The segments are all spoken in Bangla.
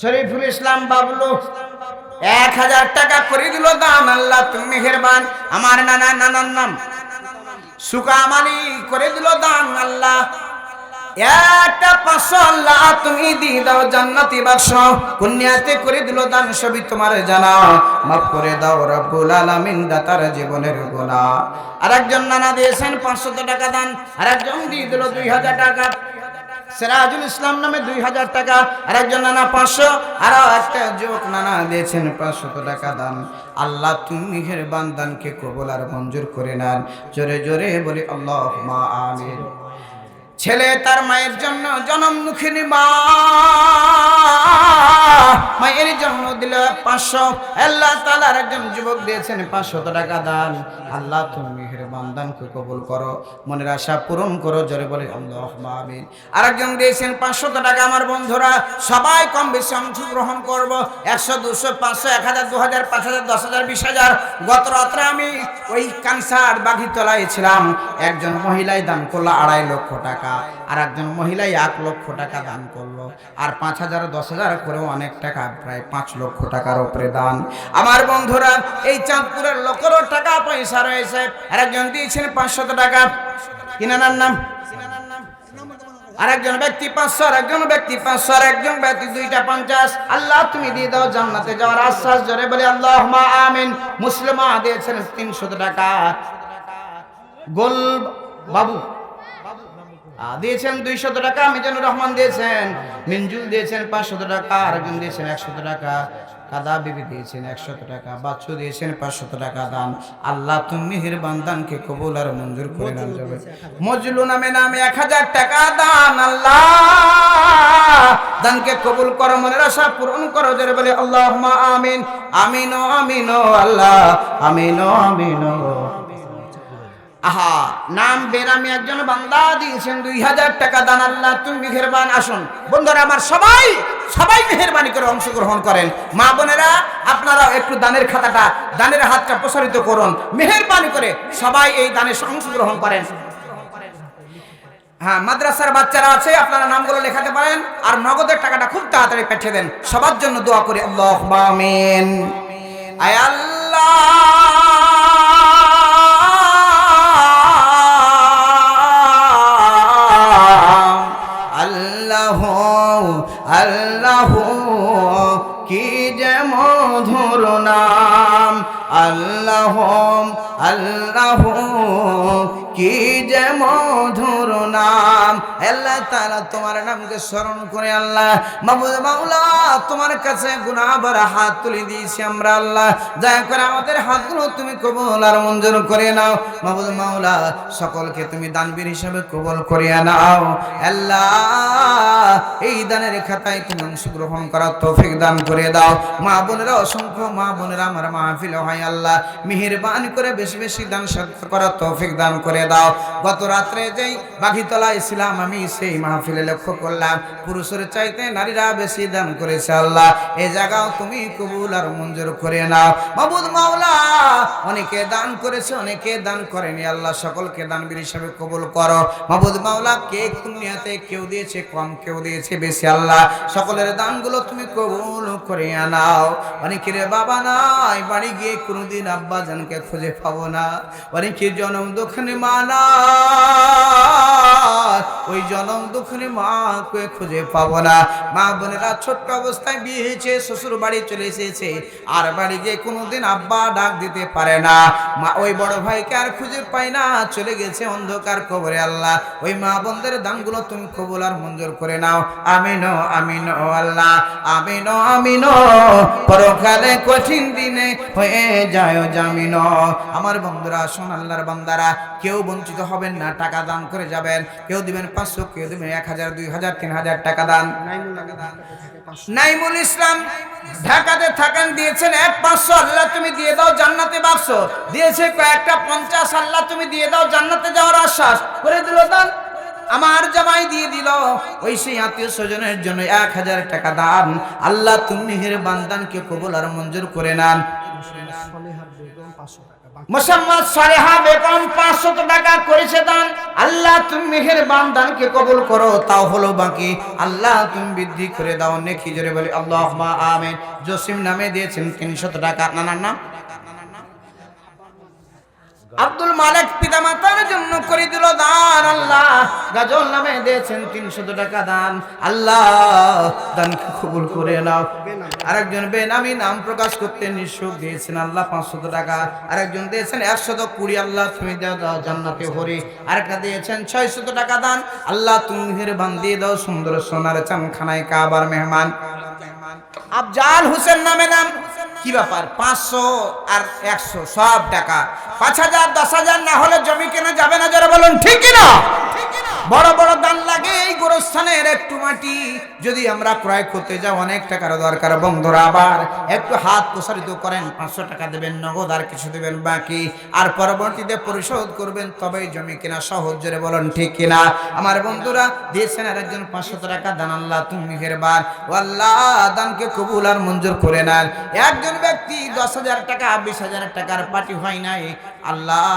শরীফুল ইসলাম বাবলু 1000 টাকা করে দিল দান। আল্লাহ তুমি মেহেরবান। আমার নানার নাম সুকামালি করে দিল দান। আল্লাহ একটা 500 আল্লাহ তুমি দিয়ে দাও জান্নাতি বাক্স। পুণ্যাতে করে দিল দান, সবই তোমার জানা। মাফ করে দাও রব্বুল আলামিন দাতার জীবনের গুনাহ। আরেকজন নানা দিয়েছেন 500 টাকা দান। আরেকজন দিয়ে দিল 2000 টাকা। সিরাজুল ইসলাম নামে 2000 টাকা। আরেকজন নানা 500। আর একটা যুবক নানা দিয়েছেন 500 টাকা দান। আল্লাহ তুমি মেহেরবান, দানকে কবুল আর মঞ্জুর করে নেন। জোরে জোরে বলি আল্লাহুম্মা আমিন। ছেলে তার মায়ের জন্য জনম দুঃখিনী মা, মায়ের জন্ম দিল 500। আল্লাহ তাআলার একজন যুবক দিয়েছেন 500 টাকা দান। আল্লাহ তুমি মেহেরবান, দানকে কবুল করো, মনের আশা পূরণ করো। জোরে বলে আল্লাহুম্মা আমিন। আরেকজন দিয়েছেন 500 টাকা। আমার বন্ধুরা সবাই কম বেশি অংশগ্রহণ করব। 100, 200, 500, 1000, 2000, 5000, 10000, 20000। গত রাত্রে আমি ওই কানসার বাগিতলায় ছিলাম। একজন মহিলাই দান করলো 2.5 লক্ষ টাকা। আর একজন মহিলাই 1 লক্ষ টাকা দান করলো। আর 5000, 10000 করেও অনেক টাকা, প্রায় 5 লক্ষ টাকার উপরে দান। আমার বন্ধুরা এই চাঁদপুরের লোকেরও টাকা পয়সা রয়েছে। আর একজন দিয়েছেন 500 টাকা। কি নানার নাম? আরেকজন ব্যক্তি 500, আরেকজন ব্যক্তি 500, আর একজন ব্যক্তি 2টা 50। আল্লাহ তুমি দিয়ে দাও জান্নাতে যাওয়ার আশ্বাস। জোরে বলে আল্লাহুম্মা আমিন। মুসলিমা দিয়েছেন 300 টাকা। গোল বাবু দিয়েছেন 200 টাকা। মিজানুর রহমান দিয়েছেন, মিনজুল দিয়েছেন 500 টাকা। আরেকজন দিয়েছেন 100 টাকা। কাদা বিবি দিয়েছেন 100 টাকা। বাচ্চু দিয়েছেন 500 টাকা দান। আল্লাহ তুমি মেহেরবান, দানকে কবুল আর মঞ্জুর করে নাও। যাবে মজলু নামে 1000 টাকা দান। আল্লাহ দানকে কবুল করো, মনের আশা পূরণ করো। জোরে বলে আল্লাহুম্মা আমিন। আমিন ও আমিন ও আল্লাহ, আমিন ও আমিন ও। আহা, নাম বেরামি একজন বান্দা দিয়েছেন 2000 টাকা দান। আল্লাহ তুমি মেহেরবান। আসুন বন্ধুরা আমার, সবাই মেহেরবানি করে অংশগ্রহণ করেন। মা বোনেরা আপনারা একটু দানের খাতাটা, দানের হাতটা প্রসারিত করুন। মেহেরবানি করে সবাই এই দানে অংশগ্রহণ করেন। হ্যাঁ, মাদ্রাসার বাচ্চারা আছে, আপনারা নামগুলো লেখাতে পারেন। আর নগদের টাকাটা খুব তাড়াতাড়ি পাঠিয়ে দেন। সবার জন্য দোয়া করি। আল্লাহুম্মা আমিন। আয় আল্লাহ, আল্লাহ কি যে মধুর নাম। আল্লাহ আল্লাহ কি যে মধুর নাম। আল্লাহ তাআলা তোমার নামকে স্মরণ করে আল্লাহ মাবুদ মাওলা তোমার কাছে গুনাহ ভরা হাত তুলে দিয়েছি আমরা। আল্লাহ দয়া করে আমাদের হাতগুলো তুমি কবুল আর মঞ্জুর করে নাও। মাবুদ মাওলা সকলকে তুমি দানবীর হিসেবে কবুল করিয়া নাও। আল্লাহ এই দানের খাতায় তুমি অংশগ্রহণ করার তৌফিক দান করে দাও। মা বোনেরা, অসংখ্য মা বোনেরা আমার মাহফিল হয় আল্লাহ মেহেরবানি করে বেশি বেশি দান সদকা করার তৌফিক দান করে দাও। গত রাত্রে যেই বাগিতলায় ছিলাম আমি, সেই মাহফিলে লক্ষ্য করলাম পুরুষের চাইতে নারীরা বেশি দান করেছে। আল্লাহ এই জায়গাও তুমি কবুল আর মঞ্জুর করে নাও। মাবুদ মাওলা অনেকে দান করেছে, অনেকে দান করেনি। আল্লাহ সকলকে দানবীর হিসেবে কবুল করো। মাবুদ মাওলা কে দুনিয়াতে কেউ দিয়েছে কম, কেউ দিয়েছে বেশি। আল্লাহ সকলের দানগুলো তুমি কবুল করে নাও। অনেকের বাবা নাই, বাড়ি গিয়ে কোনোদিন আব্বা জানকে খুঁজে পাবো না। অনেকের জনম দুঃখিনী মা না, ওই জনম দুঃখিনী মাকে খুঁজে পাবো না। মা বোনেরা ছোট্ট অবস্থায় বিয়ে হয়েছে, শ্বশুর বাড়ি চলে এসেছে, আর বাড়ি গিয়ে কোনোদিন আব্বা ডাক দিতে পারে না। মা ওই বড় ভাইকে আর খুঁজে পায় না, চলে গেছে অন্ধকার কবরে। আল্লাহ ওই মা বোনদের দানগুলো তুমি কবুল আর মঞ্জুর করে নাও। আমিন ও আমিন ও আল্লাহ, আমিন ও আমিন ও। পরকালে কঠিন দিনে হয়ে যায় জামিন। আমার বন্ধুরা শোন, আল্লাহর বান্দারা কেউ বঞ্চিত হবেন না, টাকা দান করে যাবেন। কেউ দিবেন 500, কেউ দিবেন 1000, 2000, 3000 টাকা দান। নাইমুল ইসলাম ঢাকাতে থাকেন, দিয়েছেন 500। আল্লাহ তুমি দিয়ে দাও জান্নাতে বাক্স। দিয়েছে কয়েকটা 50। আল্লাহ তুমি দিয়ে দাও জান্নাতে যাওয়ার আশ্বাস করে দিল দান। আমার জামাই দিয়ে দিল ওই সেই আত্মীয় স্বজনের জন্য 1000 টাকা দান। আল্লাহ তুমি মেহেরবান, দানকে কবুল আর মঞ্জুর করে নেন। মুসাম্মাদ সালেহা বেগম 500 টাকা করেছে দান। আল্লাহ তুমি মেহেরবান দানকে কবুল করো। তাও হলো বাকি, আল্লাহ তুমি বৃদ্ধি করে দাও নেকি জোরে বলি আল্লাহুম্মা আমিন। জসিম নামে দিয়েছেন 300 টাকা। নানার নাম আব্দুল মালিক, পিতামাতার জন্য করে দিল দান। আল্লাহ গাজল নামে দিয়েছেন 300 টাকা দান। আল্লাহ দানকে কবুল করে নাও। আরেকজন বেনামি নাম প্রকাশ করতে নিঃশুক দিয়েছেন আল্লাহ 500 টাকা। আরেকজন দিয়েছেন 120। আল্লাহ তুমি দাও জান্নাতে ভরি। আরেকটা দিয়েছেন 600 টাকা দান। আল্লাহ তুমি মেহেরবান দিয়ে দাও সুন্দর সোনার চামখানায় কাবার মেহমান। আফজাল হোসেন নামে নাম, কি ব্যাপার 500 আর 100 সব টাকা, 5000 10,000 না হলে জমি কেনা যাবে না, যারা বলুন ঠিক কি না? বড় বড় দান লাগে এই গোরস্থানের একটু মাটি যদি আমরা ক্রয় করতে যাই অনেক টাকার দরকার। বন্ধুরা আবার একটু হাত প্রসারিত করেন, 500 টাকা দেবেন নগদ, আর কিছু দেবেন বাকি, আর পরবর্তীতে পরিশোধ করবেন, তবেই জমি কেনা সহজ, জোরে বলুন ঠিক কিনা? আমার বন্ধুরা দিয়েছেন আরেকজন 500 টাকা দান। আল্লাহ তুমি মেহেরবান, ও আল্লাহ দানকে কবুল আর মঞ্জুর করে নেন। একজন ব্যক্তি 10,000 টাকা 20,000 টাকার পার্টি হয় নাই, আল্লাহ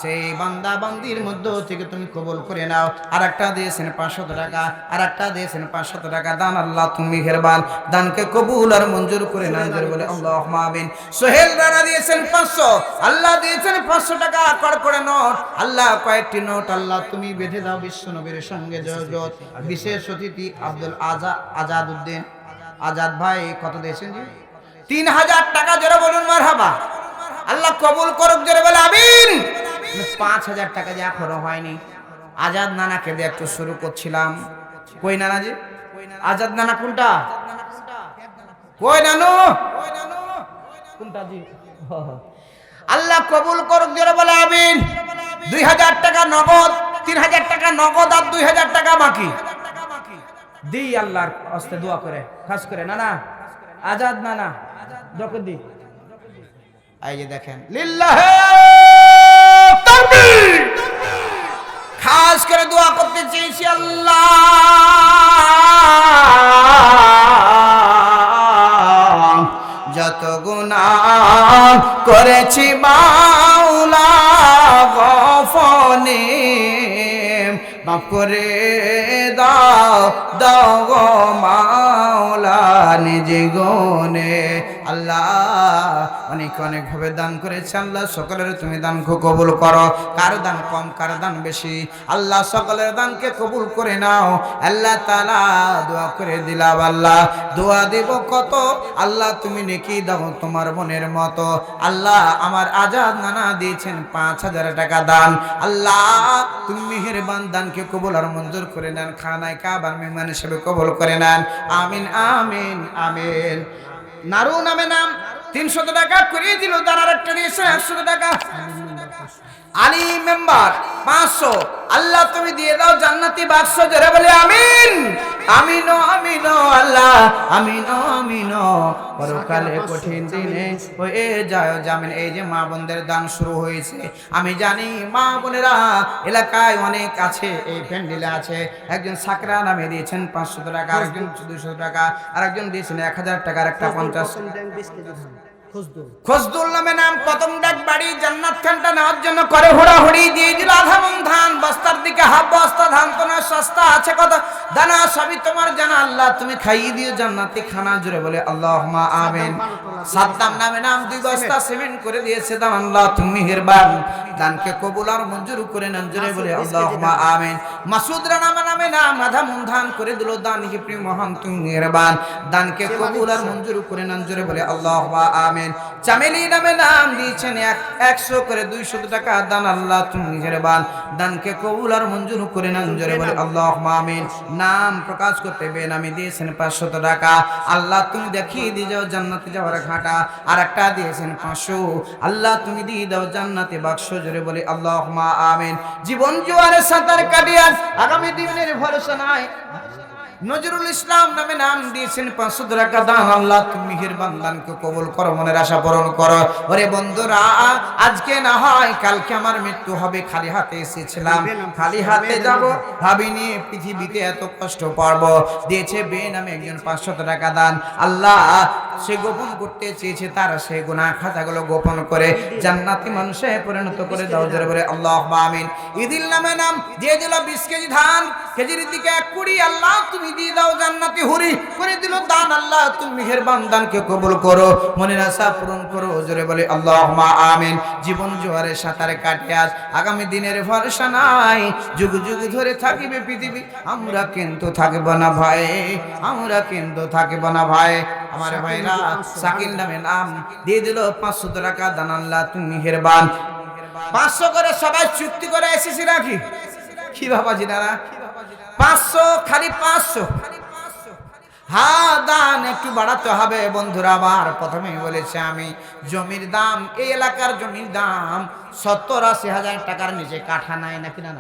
সেই বান্দা বান্দির মধ্য থেকে তুমি কবুল করে নাও। আর একটা দিয়েছেন 500 টাকা, আর একটা দিয়েছেন 500 টাকা দান। আল্লাহ তুমি মেহেরবান, দানকে কবুল আর মঞ্জুর করে নাও, জোরে বলে আল্লাহুম্মা আমিন। সোহেল রানা দিয়েছেন 500, আল্লাহ দিয়েছেন 500 টাকা করে নোট। আল্লাহ কয়েকটি নোট আল্লাহ তুমি বেঁধে দাও বিশ্ব নবীর সঙ্গে জগৎ। বিশেষ অতিথি আব্দুল আজাদ উদ্দিন আজাদ ভাই কত দিয়েছেন জি? 3000 টাকা, জোরে বলুন মারহাবা। আল্লাহ কবুল করুক, জোরে বলে আমিন। 5000 টাকা যে এখনো হয়নি, আজাদ নানাকে দিয়ে একটু শুরু করছিলাম। কই নানা জি? আজাদ নানা কোনটা? কই নানু কোনটা জি? আল্লাহ কবুল করুক, জোরে বলে আমিন। 2000 টাকা নগদ, 3000 টাকা নগদ, আর 2000 টাকা বাকি দিই আল্লাহর হস্তে দোয়া করে খাস করে। নানা আজাদ নানা যখন দি এই যে দেখেন লিল্লাহে তাকবীর, খাস করে দোয়া করতে চেয়েছি আল্লাহ যত গুনাহ করেছি মাওলা গফনে মাফ করে দাও দাও গো মাওলা নিজে গুনে। আল্লাহ অনেক অনেক ভাবে দান করেছে, আল্লাহ সকলের তুমি দান কবুল করো। কার দান কম কার দান বেশি, আল্লাহ সকলের দানকে কবুল করে নাও। আল্লাহ তাআলা দোয়া করে দিলাম, আল্লাহ দোয়া দেব কত, আল্লাহ তুমি নেকি দাও তোমার মনের মতো। আল্লাহ আমার আজাদ নানা দিয়েছেন 5000 টাকা দান। আল্লাহ তুমি মেহেরবান, দানকে কবুল আর মঞ্জুর করে নেন, খানায় কাবার মেহমান হিসেবে কবুল করে নেন। আমিন আমিন আমিন। নারু নামে নাম 300 টাকা করিয়ে দিল, দাঁড়ার একটা দিয়েছে 100 টাকা। আলী মেম্বার 500, আল্লাহ তুমি দিয়ে দাও জান্নাতি বাক্স, জোরে বলে আমিন আমিন আমিন। আল্লাহ আমিন আমিন। পরকালে কঠিন দিনে হয়ে যায় জামিন। এই যে মা বোনদের দান শুরু হয়েছে, আমি জানি মা বোনেরা এলাকায় অনেক আছে, এই প্যান্ডেলে আছে। একজন সাকরা নামে দিয়েছেন 500 টাকা, আরেকজন 200 টাকা, আরেকজন দিয়েছেন 1000 টাকা, একটা 50। খসদুল নামে নাম, প্রথম ডাক বাড়ি জান্নাত খানটা নেওয়ার জন্য করে হুড়াহুড়ি দিয়ে দিল আধা মন ধান। বস্তার দিকে হাফ বস্তা ধান, তো না সস্তা আছে কত দানা, সবই তোমার জানা। আল্লাহ তুমি খাইয়ে দিও জান্নাতি খানা, জোরে বলে আল্লাহুম্মা আমিন। সাদ্দাম নামে নাম 2 বস্তা সিমেন্ট করে দিয়েছে দান। আল্লাহ তুমি মেহেরবান, দানকে কবুল আর মঞ্জুর করে নেন, জোরে বলে আল্লাহুম্মা আমিন। মাসুদ রানা নামে নাম আধা মন ধান করে দিল দান। হি প্রিয় মহান তুমি মেহেরবান, দানকে কবুল আর মঞ্জুর করে নেন, জোরে বলে আল্লাহুম্মা আমিন। চামেলি নামে নাম দিয়েছেন 100 করে 200 টাকা দান। আল্লাহ তুমি মেহেরবান, দানকে কবুল আর মঞ্জুর করে নেন, জোরে বলে আল্লাহুম্মা আমিন। নাম প্রকাশ করতে বেনামি দিয়েছেন 500 টাকা। আল্লাহ তুমি দেখিয়ে দিয়ে যাও জান্নাতে যাওয়ার ঘাটা। আর একটা দিয়েছেন 500, আল্লাহ তুমি দিয়ে দাও জান্নাতে বাক্স, জোরে বলে আল্লাহুম্মা আমিন। জীবন জোয়ারে সাঁতার কাটিয়ে আগামী দিনের ভরসা নাই নজরুল ইসলাম নামে নাম দিয়েছেন 500 টাকা দান। আল্লাহ তুমি মেহেরবান, দানকে কবুল করো, মনের আশা পূরণ করো। ওরে বন্ধুরা আজকে না হয় কালকে আমার মৃত্যু হবে, খালি হাতে এসেছিলাম খালি হাতে যাব ভাবিনি পৃথিবীতে এত কষ্ট পারব। দিয়েছে বেনামে একজন 500 টাকা দান। আল্লাহ সে গোপন করতে চেয়েছে, তার সেই গুনাহ খাতাগুলো গোপন করে জান্নাতি মানুষে পরিণত করে দাও। জোরে বলে আল্লাহুম্মা আমিন। ঈদিল নামে নাম দিয়ে দিল 20 কেজি ধান, কেজির দিকে 1 কুড়ি, আল্লাহ তুমি দিয়ে দাও জান্নাতি হুরি করে দিল দান। আল্লাহ তুমি মেহেরবান, দানকে কবুল করো, মনের আশা পূরণ করো। জোরে বলে আল্লাহুম্মা আমিন। জীবন জোয়ারে সাঁতারে কাটে আজ, আগামী দিনের ভরসা নাই, যুগ যুগ ধরে থাকিবে পৃথিবী, আমরা কিন্তু থাকবো না ভাই, আমরা কিন্তু থাকবো না ভাই। আমার ভাইরা শাকিল নামে নাম দিয়ে দিল 500 টাকা দান। আল্লাহ তুমি মেহেরবান। 500 করে সবাই চুক্তি করে এসেছি নাকি? কি বাবাজি দাঁড়া, 500 খালি 500। হ্যাঁ, দান একটু বাড়াতে হবে বন্ধুরা। আবার প্রথমেই বলেছি আমি, জমির দাম, এই এলাকার জমির দাম 70-80 হাজার টাকার নিচে কাঠা নাই নাকি না?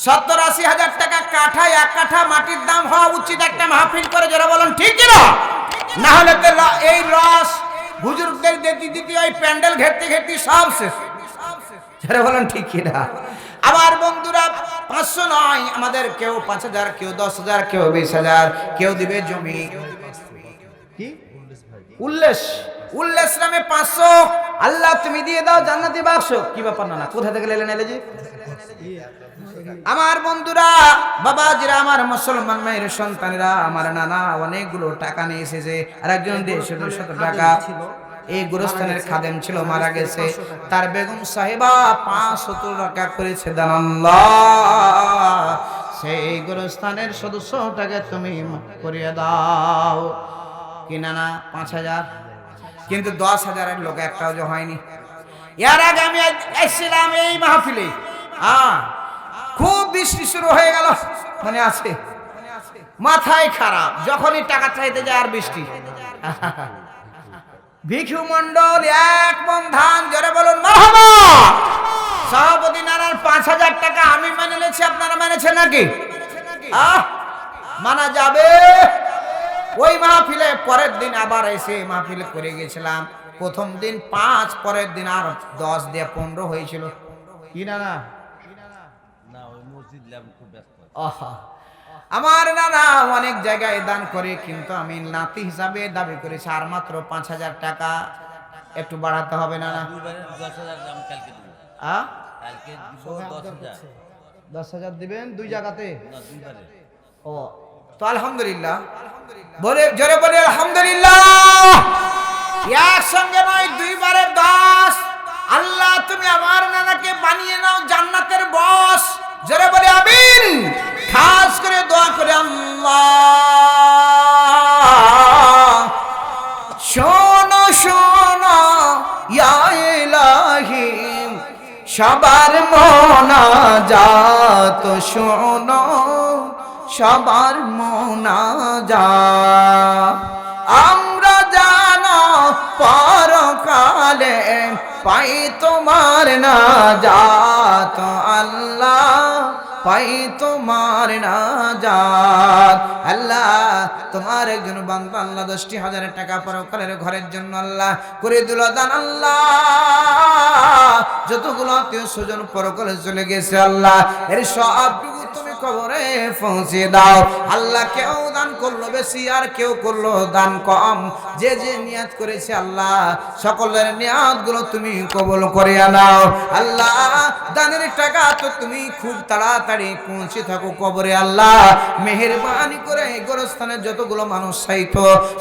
70-80 হাজার টাকা কাঠা, 1 কাঠা মাটির দাম হওয়া উচিত একটা মাহফিল করে। যারা বলেন ঠিক কিনা? না হলে তো এই রস হুজুরদের দিতে ওই প্যান্ডেল ঘেরতে ঘেরতে সব শেষ। যারা বলেন ঠিক কিনা? আবার বন্ধুরা 500 নয়, আমাদের কেউ 5000, কেউ 10,000, কেউ 20,000, কেউ দিবে জমি। কি উল্লেস নামে 500। আল্লাহ তুমি দিয়ে দাও জান্নাতি বাক্স। কি ব্যাপার না, কোথা থেকে এলেন এলেজি? আমার বন্ধুরা, বাবাজিরা, আমার মুসলমান মায়ের সন্তানেরা, আমার নানা অনেকগুলো টাকা নিয়ে এসেছে। আর একজন 150 টাকা, এই গোরস্থানের খাদেম ছিল, মারা গেছে। তার বেগম সাহেবা 500 টাকা করেছে দান। আল্লাহ সেই গোরস্থানের সদস্যটাকে তুমি করিয়ে দাও। কি না 5000, কিন্তু 10,000-এর লোক একটাও যে হয়নি। এর আগে আমি এসেছিলাম এই মাহফিলে, খুব বৃষ্টি শুরু হয়ে গেল, মনে আছে? মাথায় খারাপ, যখনই টাকা চাইতে যায় আর বৃষ্টি। ভিক্ষু মন্ডল 1 মণ ধান, জোরে বলুন মারহাবা। সভাপতি নানার 5,000 টাকা আমি মেনে নিয়েছি, আপনারা মেনেছেন নাকি? মানা যাবে। ওই মাহফিলে পরের দিন আবার এসে মাহফিলে করে গেছিলাম। প্রথম দিন 5, পরের দিন আর 10 দিয়ে 15 হয়েছিল। কি না ওই মসজিদ খুব ব্যস্ত। আমার নানা অনেক জায়গায় দান করে, কিন্তু আমি নাতি হিসাবে দাবি করেছি আর মাত্র 5,000 টাকা। একটু বাড়াতে হবে না? 10,000 দিবেন 2 জায়গাতে? ও তো আলহামদুলিল্লাহ, জোরে বলে আলহামদুলিল্লাহ। একসঙ্গে নয়, 2 বারের 10। আল্লাহ তুমি আমার নানাকে বানিয়ে নাও জান্নাতের বস। জোরে বলে আমিন। খাস করে দোয়া করে, আল্লাহ শোনো শোনো ইয়া ইলাহি, সবার মোনাজাত শোনো, সবার মোনাজাত। আমরা জানো পরকালে পাই তোমার নাজাত, আল্লাহ পাই তোমার নাজাত। আল্লাহ তোমার একজন বান্দা আল্লাহ 10,000 টাকা পরকালের ঘরের জন্য আল্লাহ করে দিল দান। আল্লাহ যতগুলো আত্মীয় স্বজন পরকালে চলে গেছে, আল্লাহ এর সবটুকু তুমি কবরে পৌঁছে দাও। আল্লাহ কেউ দান করলো বেশি, আর কেউ করলো দান কম, যে যে নিয়াত করেছে আল্লাহ সকলের নিয়াতগুলো তুমি কবুল করে নাও। আল্লাহ দানের টাকা তো তুমি খুব তাড়াতাড়ি পৌঁছে থাকো কবরে। আল্লাহ মেহেরবানি করে গোরস্থানের যতগুলো মানুষ সাইত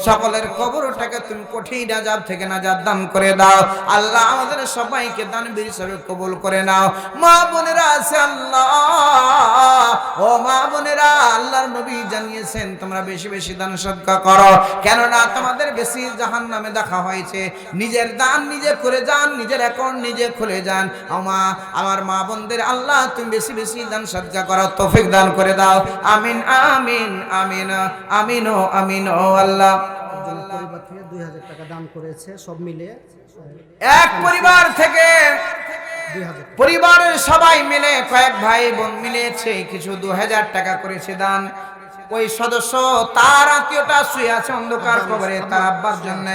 সকলের কবরটাকে তুমি কঠিন আযাব থেকে নাজাত দান করে দাও। আল্লাহ আমাদের সবাইকে দানবীর হিসেবে কবুল করে নাও। মা বোনেরা আছে আল্লাহ, ও মা বোনেরা, আল্লাহর নবী জানিয়েছেন তোমরা বেশি বেশি দান সদকা করো, কেননা তোমাদের বেশি জাহান্নামে দেখা হয়েছে। নিজের দান নিজে করে যান, নিজের অ্যাকাউন্ট নিজে খুলে যান। আমার মা বোনদের আল্লাহ তুমি বেশি বেশি দান সদকা করার তৌফিক দান করে দাও। আমিন আমিন আমিন আমিন ও আমিন ও আল্লাহ। পরিবার থেকে 2,000 টাকা দান করেছে, সব মিলে এক পরিবার থেকে 2,000, পরিবারের সবাই মিলে কয়েক ভাই বোন মিলেছে কিছু 2,000 টাকা করেছে দান। ওই সদস্য তার আত্মীয়টা শুয়ে আছে অন্ধকার কবরে, তার আব্বার জন্য।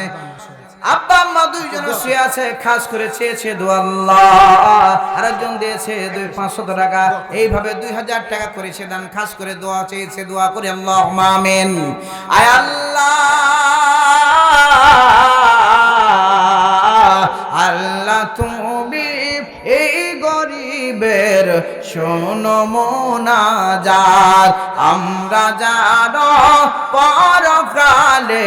আব্বা আম্মা দুইজন শুয়ে আছে, খাস করে চেয়েছে দোয়া আল্লাহ, আরেকজন দিয়েছে 500 টাকা। এইভাবে 2,000 টাকা করেছে দান, খাস করে দোয়া চেয়েছে। দোয়া করে আল্লাহুম্মা আমিন। আয় আল্লাহ শোনো মোনাজাত আমরা জানো পরকালে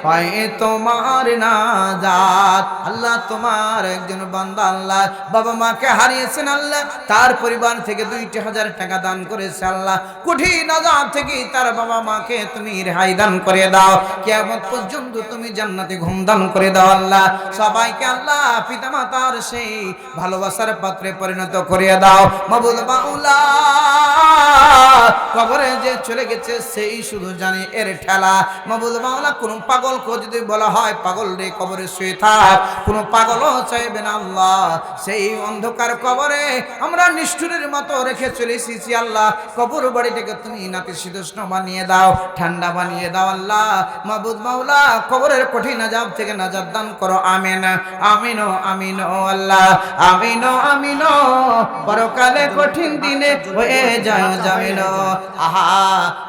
পাই তোমার নাজাত। আল্লাহ তোমার একজন বান্দা আল্লাহ বাবা মাকে হারিয়েছেন আল্লাহ, তার পরিবার থেকে 2,000 টাকা দান করেছে আল্লাহ, কঠিন আযাব থেকে তার বাবা মাকে তুমি রেহাই দান করে দাও, কিয়ামত পর্যন্ত তুমি জান্নাতে ঘুম দান করে দাও আল্লাহ। সবাইকে আল্লাহ পিতামাতার সেই ভালোবাসার পাত্রে পরিণত করে দাও মাবুদ মাওলা। কবরে যে চলে গেছে সেই শুধু জানে এর ঠেলা মাবুদ মাওলা। কোন পাগলকে যদি বলা হয় পাগল রে কবরে শুয়ে থাক, কোন পাগলও চাইবে না আল্লাহ সেই অন্ধকার কবরে আমরা নিষ্ঠুরের মতো রেখে চলে এসেছি আল্লাহ। কবর বাড়িটাকে তুমি নাতিশীতোষ্ণ বানিয়ে দাও, ঠান্ডা বানিয়ে দাও আল্লাহ মাবুদ মাওলা। কবরের কঠিন আযাব থেকে নাজাত দান করো আমিন আমিন আমিন ও আল্লাহ আমিন আমিন। পরকালে কঠিন দিনে হয়ে যায় জামিন। আহা,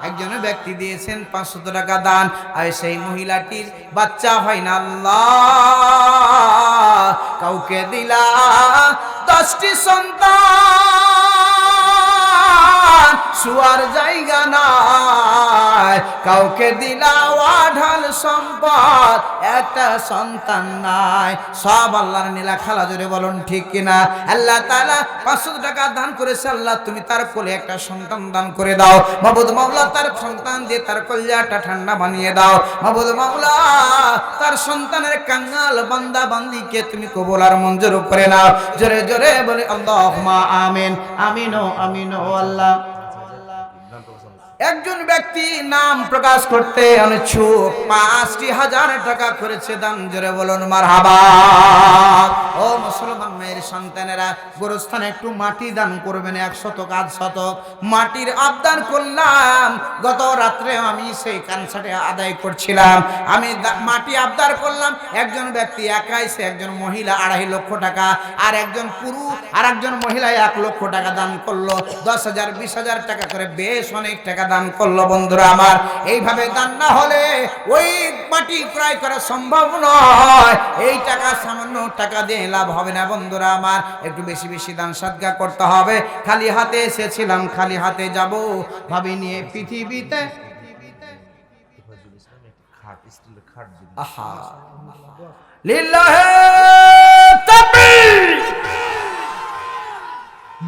একজন ব্যক্তি দিয়েছেন 500 টাকা দান, আর সেই মহিলাটির বাচ্চা হয় না আল্লাহ। কাউকে দিলা 10টি সন্তান, শুয়ার জায়গা নাই, কাউকে দিলা ওয়াঢাল সম্পদ, একটা সন্তান নাই। সব আল্লাহর নীলা খেলা, জোরে বলুন ঠিক কিনা। আল্লাহ তাআলা 500 টাকা দান করেছে আল্লাহ, তুমি তার কোলে একটা সন্তান দান করে দাও মাবুদ মাওলা। তার সন্তান দিয়ে তার কলিজাটা ঠান্ডা বানিয়ে দাও মাবুদ মাওলা। তার সন্তানের কাঙ্গাল বান্দা বান্দিকে তুমি কবুল আর মঞ্জুর করে নাও। জোরে জোরে বলে আল্লাহুম্মা আমিন আমিন আমিন ও আল্লাহ। একজন ব্যক্তি নাম প্রকাশ করতে অনিচ্ছুক 5,000 টাকা করেছে দান, জোরে বলুন মারহাবা। ও মুসলমান মেয়ের সন্তানেরা, গোরস্থানে একটু মাটি দান করবেন, 100 কাজ শতক মাটির আবদান করলাম। গত রাত্রে আমি সেই কনসার্টে আদায় করছিলাম, আমি মাটি আবদার করলাম। একজন ব্যক্তি একাই, সে একজন মহিলা 2.5 লক্ষ টাকা, আর একজন পুরুষ আর একজন মহিলা 1 লক্ষ টাকা দান করলো। 10,000 20,000 টাকা করে বেশ অনেক টাকা দান করলো। বন্ধুরা আমার, এইভাবে দান না হলে ওই মাটি ক্রয় করা সম্ভব নয়। এই টাকা সামান্য টাকা দিয়ে লাভ হবে না বন্ধুরা আমার, একটু বেশি বেশি দান সদকা করতে হবে। খালি হাতে এসেছিলাম, খালি হাতে যাব ভাবি নিয়ে পৃথিবীতে। আহা, লিল্লাহে তাকবীর।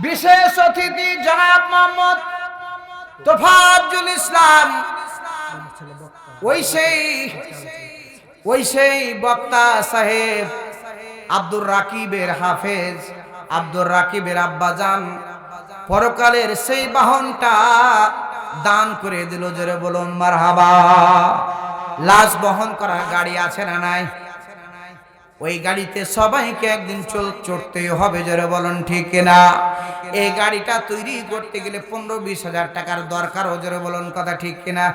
বিশেষ অতিথি জনাব মোহাম্মদ তোফাজ্জল ইসলাম, ওই সেই বক্তা সাহেব আব্দুর রাকিবের হাফেজ, আব্দুর রাকিবের আব্বাজান পরকালের সেই বাহনটা দান করে দিল, জোরে বলুন মারহাবা। লাশ বহন করা গাড়ি আছে না নাই? ওই গাড়িতে সবাইকে একদিন চড়তে হবে, জোরে বলুন ঠিক না। এই গাড়িটা তৈরি করতে গেলে 15-20 হাজার টাকার দরকার, জোরে বলুন কথা ঠিক কিনা।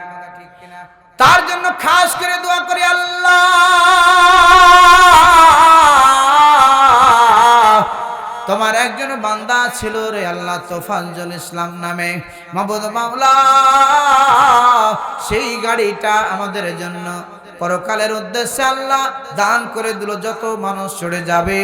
তার জন্য খাস করে দোয়া করি, আল্লাহ তোমার একজন বান্দা ছিল রে আল্লাহ তোফাজ্জল ইসলাম নামে মাবুদ মাওলা, সেই গাড়িটা আমাদের জন্য পরকালের উদ্দেশ্যে আল্লাহ দান করে দিল। যত মানুষ চড়ে যাবে,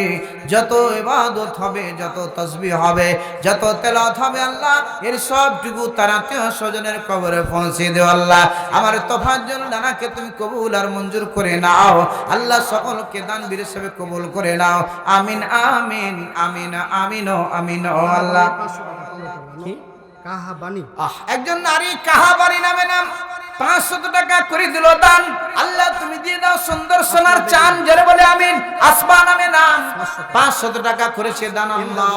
যত ইবাদত হবে, যত তাসবিহ হবে, যত তেলাওয়াত হবে, আল্লাহ এর সবটুকু তার আত্মীয় স্বজনের কবরে পৌঁছে দেও আল্লাহ। আমার তোফাজ্জল দানাকে তুমি কবুল আর মঞ্জুর করে নাও আল্লাহ, সকলকে দানবীর হিসেবে কবুল করে নাও। আমিন আমিন আমিন আমিন আমিন ও আল্লাহ। কাহাবানি, একজন নারী কাহাবানি নামে নাম 500 টাকা করে দিল দান। আল্লাহ তুমি দিয়ে দাও সুন্দর সোনার চান, জোরে বলে আমিন। আসবা নামে নাম 500 টাকা করেছে দান আল্লাহ।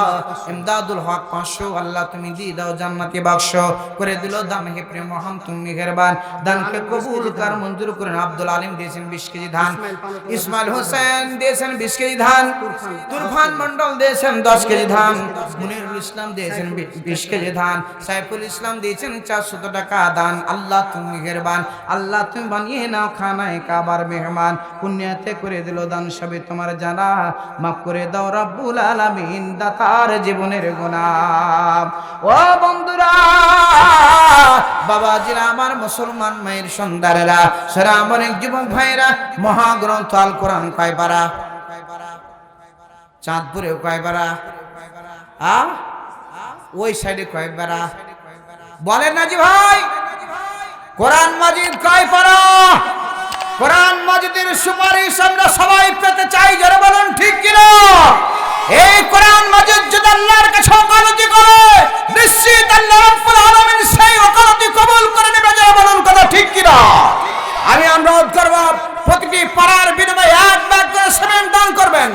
ইমদাদুল হক 500, আল্লাহ তুমি দিয়ে দাও জান্নাতি বাক্স করে দিল দান। হে প্রিয় মহান তুমি মেহেরবান, দানকে কবুল কর মঞ্জুর করেন। আব্দুল আলিম দিয়েছেন 20 কেজি ধান, ইসমাইল হোসেন দিয়েছেন 20 কেজি ধান, তুরফান মন্ডল দিয়েছেন 10 কেজি ধান, মুনিরুল ইসলাম দিয়েছেন 20 কেজি ধান, সাইফুল ইসলাম দিয়েছেন 400 টাকা দান। আল্লাহ তুমি মেহেরবান, আল্লাহ তুমি বানিয়ে নাও খানায় কাবার মেহমান, পুণ্যতে করে দিল দান সবে তোমার জানা, মাফ করে দাও রব্বুল আলামিন দাতার জীবনের গুনাহ। ও বন্ধুরা, বাবাজিরা, আমার মুসলমান মায়ের সন্তানেরা, সারা আমার এক যুবক ভাইরা, মহাগ্রন্থ আল কোরআন কয় পারা? চাঁদপুরে কয় পারা? ওই সাইডে কয় বেড়া বলেন না জি ভাই? কোরআন মাজিদ কয় পারা? কোরআন মাজিদের সুপারিশ আমরা সবাই পেতে চাই, যারা বলেন ঠিক কিনা? এই কোরআন মাজিদ যদি আল্লাহর কাছে ওকালতি করে, নিশ্চিত আল্লাহ রাব্বুল আলামিন সেই ওকালতি কবুল করে নেবে, যারা বলেন কথা ঠিক কিনা? আমি অনুরোধ করব প্রতিটি পাড়ার বিনিময়ে এক ব্যাগ করে সিমেন্ট দান করবেন।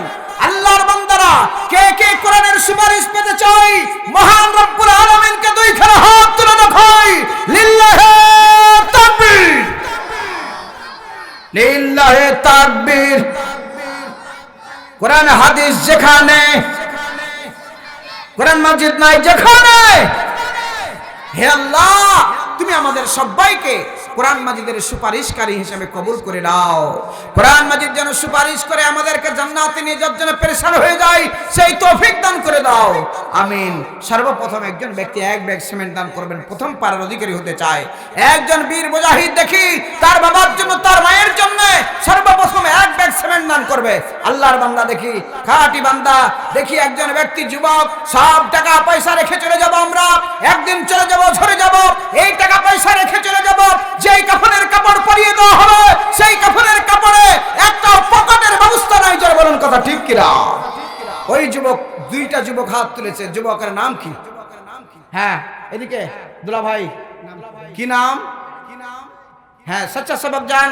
আল্লাহর বান্দারা কে কে কোরআনের সুপারিশ পেতে চাই, মহান রব্বুল আলামিনকে দুইখানা হাত তুলে দেখাই, লিল্লাহি তাকবীর, লিল্লাহি তাকবীর। কোরআন হাদিস যেখানে, কোরআন মাজিদ নাই যেখানে, হে আল্লাহ তুমি আমাদের সবাইকে কোরআন মাজিদের সুপারিশকারী হিসেবে কবুল করে নাও। কোরআন মাজিদ যেন সুপারিশ করে আমাদেরকে জান্নাতে নিয়ে যাওয়ার জন্য পেরেশান হয়ে যায়, সেই তৌফিক দান করে দাও, আমিন। সর্বপ্রথম একজন ব্যক্তি এক ব্যাগ সিমেন্ট দান করবেন, প্রথম পারার অধিকারী হতে চায়। একজন বীর মুজাহিদ দেখি তার বাবার জন্য, তার মায়ের জন্য সর্বপ্রথম এক ব্যাগ সিমেন্ট দান করবে। আল্লাহর বান্দা দেখি, খাঁটি বান্দা দেখি, একজন ব্যক্তি যুবক, সব টাকা পয়সা রেখে চলে যাব, আমরা একদিন চলে যাব, ঝরে যাব, এই টাকা পয়সা রেখে চলে যাব, যেই কাফনের কাপড় পরিয়ে দেওয়া হবে সেই কাফনের কাপড়ে একটা পকেটের ব্যবস্থা নাই, যারা বলেন কথা ঠিক কিনা? ওই যুবক, দুইটা যুবক হাত তুলেছে, যুবকের নাম কি? হ্যাঁ এদিকে দুলা ভাই, কি নাম? হ্যাঁ স্বেচ্ছাসেবক যান,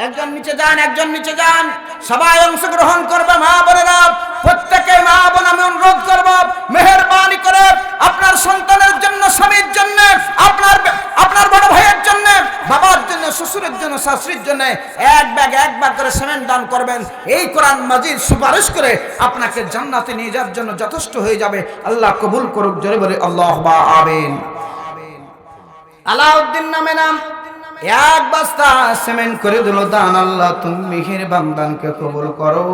একজন নিচে যান, একজন নিচে যান, সবাই অংশগ্রহণ করবে। মা বোনেরা, প্রত্যেকে মা বোন আমি অনুরোধ করব, মেহেরবানি করে আপনার সন্তানের জন্য, স্বামীর জন্য, আপনার বড় ভাইয়ের জন্য, বাবার জন্য, শ্বশুরের জন্য, শাশুড়ির জন্য এক ব্যাগ করে সিমেন্ট দান করবেন। এই কোরআন মাজিদ সুপারিশ করে আপনাকে জান্নাতে নিয়ে যাওয়ার জন্য যথেষ্ট হয়ে যাবে। আল্লাহ কবুল করুক, জোরে বলে আল্লাহুম্মা আমিন। আলাউদ্দিন নামে নাম, এক বস্তা সিমেন্ট করে দিল দান, আল্লাহ তুমি মেহেরবান দানকে কবুল করো।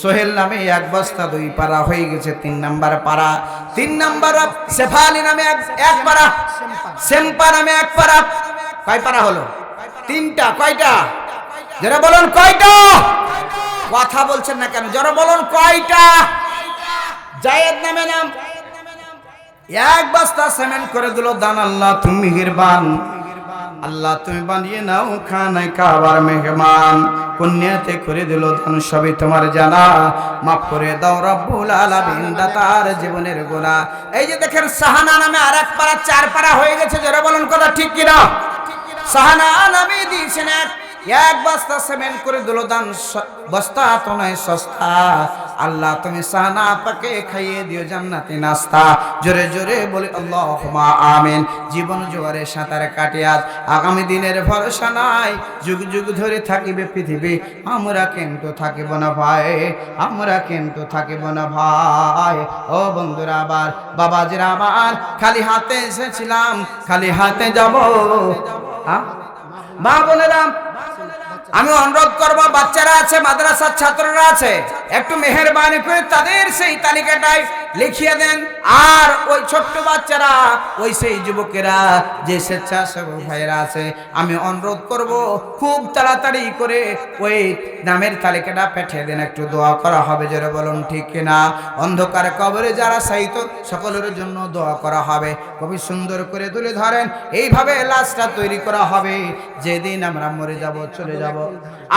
সোহেল নামে এক বস্তা, 2 পারা হয়ে গেছে, 3 নাম্বার পারা। 3 নাম্বার শেফালি নামে এক পারা, সেম্পা নামে 1 পারা। কয় পারা হলো? 3টা। কয়টা? যারা বলেন কয়টা? কথা বলছেন না কেন? যারা বলেন কয়টা? জায়েদ নামে নাম, এক বস্তা সিমেন্ট করে দিল দান, আল্লাহ তুমি মেহেরবান, আল্লাহ তুমি বানিয়ে নাও খানায় কাবার মেহমান। পুণ্যতে করে দিল দান, সবই তোমার জানা, মাফ করে দাও রব্বুল আলামিন দাতার জীবনের গুনাহ। এই যে দেখেন সাহানা নামে আরেক পারা, 4 পারা হয়ে গেছে, যারা বলেন কথা ঠিক কিনা? সাহানা নামে দিয়েছেন এক বস্তা সিমেন্ট করে দিল দান, বস্তা তো নয় সস্তা, আল্লাহ তুমি সাহানা পাকে খাইয়ে দিও জান্নাতি নাস্তা। জোরে জোরে বলি আল্লাহুম্মা আমিন। জীবন জোয়ারে সাঁতার কাটিয়া আগামী দিনের ভরসা নাই, যুগ যুগ ধরে থাকিবে পৃথিবী, আমরা কিন্তু থাকিব না ভাই, আমরা কিন্তু থাকিব না ভাই। ও বন্ধুরা, আবার বাবাজিরা, আবার খালি হাতে এসেছিলাম, খালি হাতে যাব। মা বোনেরা, আমি অনুরোধ করব, বাচ্চারা আছে, মাদ্রাসার ছাত্ররা আছে, একটু মেহেরবানি করে তাদের সেই তালিকাটায় লিখিয়ে দেন। আর ওই ছোট্ট বাচ্চারা, ওই সেই যুবকেরা, যে স্বেচ্ছাসেবক ভাইয়েরা আছে, আমি অনুরোধ করব খুব তাড়াতাড়ি করে ওই নামের তালিকাটা পাঠিয়ে দেন, একটু দোয়া করা হবে, যারা বলুন ঠিক কিনা? অন্ধকার কবরে যারা শায়িত, সকলের জন্য দোয়া করা হবে। খুবই সুন্দর করে তুলে ধরেন, এইভাবে লাশটা তৈরি করা হবে, যেদিন আমরা মরে যাব, চলে যাব।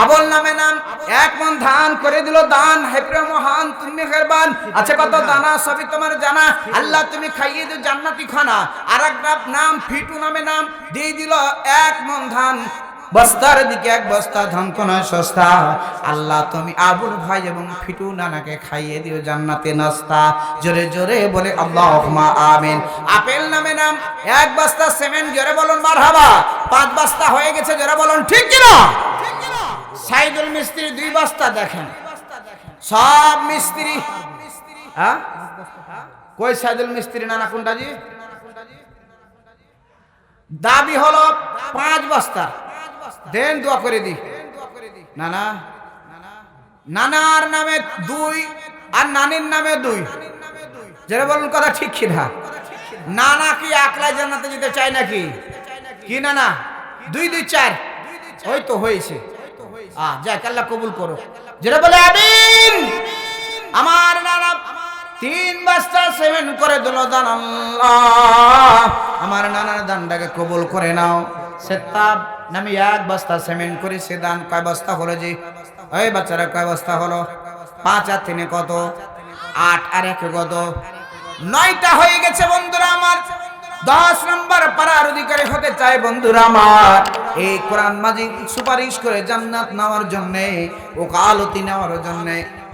আবুল নামে নাম, 1 মণ ধান করে দিল দান, হে প্রিয় মহান তুমি মেহেরবান, আছে কত দানা সবই তোমার জানা, আল্লাহ তুমি খাইয়ে দিও জান্নাতি খানা। আরেকটা নাম ফিটু নামে নাম, দিয়ে দিল 1 মণ ধান, বস্তার দিকে 1 বস্তা ধান তো নয় সস্তা, আল্লাহ তুমি আবুল ভাই এবং ফিটু নানাকে খাইয়ে দিও জান্নাতে নাস্তা। জোরে জোরে বলে আল্লাহুম্মা আমিন। আপেল নামে নাম, 1 বস্তা সিমেন্ট, জোরে বলুন মারহাবা। 5 বস্তা হয়ে গেছে, জোরে বলুন ঠিক কিনা? সাইদুল মিস্ত্রি 2 বস্তা, দেখেন সব মিস্ত্রি। হ্যাঁ কই সাইদুল মিস্ত্রি নানা কোনটা জি? দাবি হলো 5 বস্তা দেন, দোয়া করে দি। নানা, নানার নামে 2 আর নানির নামে 2, যারা বলুন কথা ঠিক কিনা? নানা কি আকলা জান্নাতে যেতে চায় নাকি? কি নানা? 2 2 4, ওই তো হয়েছে। যাক, আল্লাহ কবুল করো, যারা বলে আমিন। আমার নানা 3 বস্তা সিমেন্ট করে দিল দান। আল্লাহ আমার নানার দানটাকে কবুল করে নাও। সেতাব নামে 1 বস্তা সিমেন্ট করে সে দান কয় বস্তা হলো জি? ওই বাচ্চারা কয় বস্তা হলো? 5 আর 3 কত? 8 আর 1 কত? 9টা হয়ে গেছে বন্ধুরা আমার। 10 নম্বর পারার অধিকারী হতে চাই বন্ধুরা আমার। এই কোরআন মাজিদ সুপারিশ করে জান্নাত নেওয়ার জন্য, ওকালতি নেওয়ার জন্য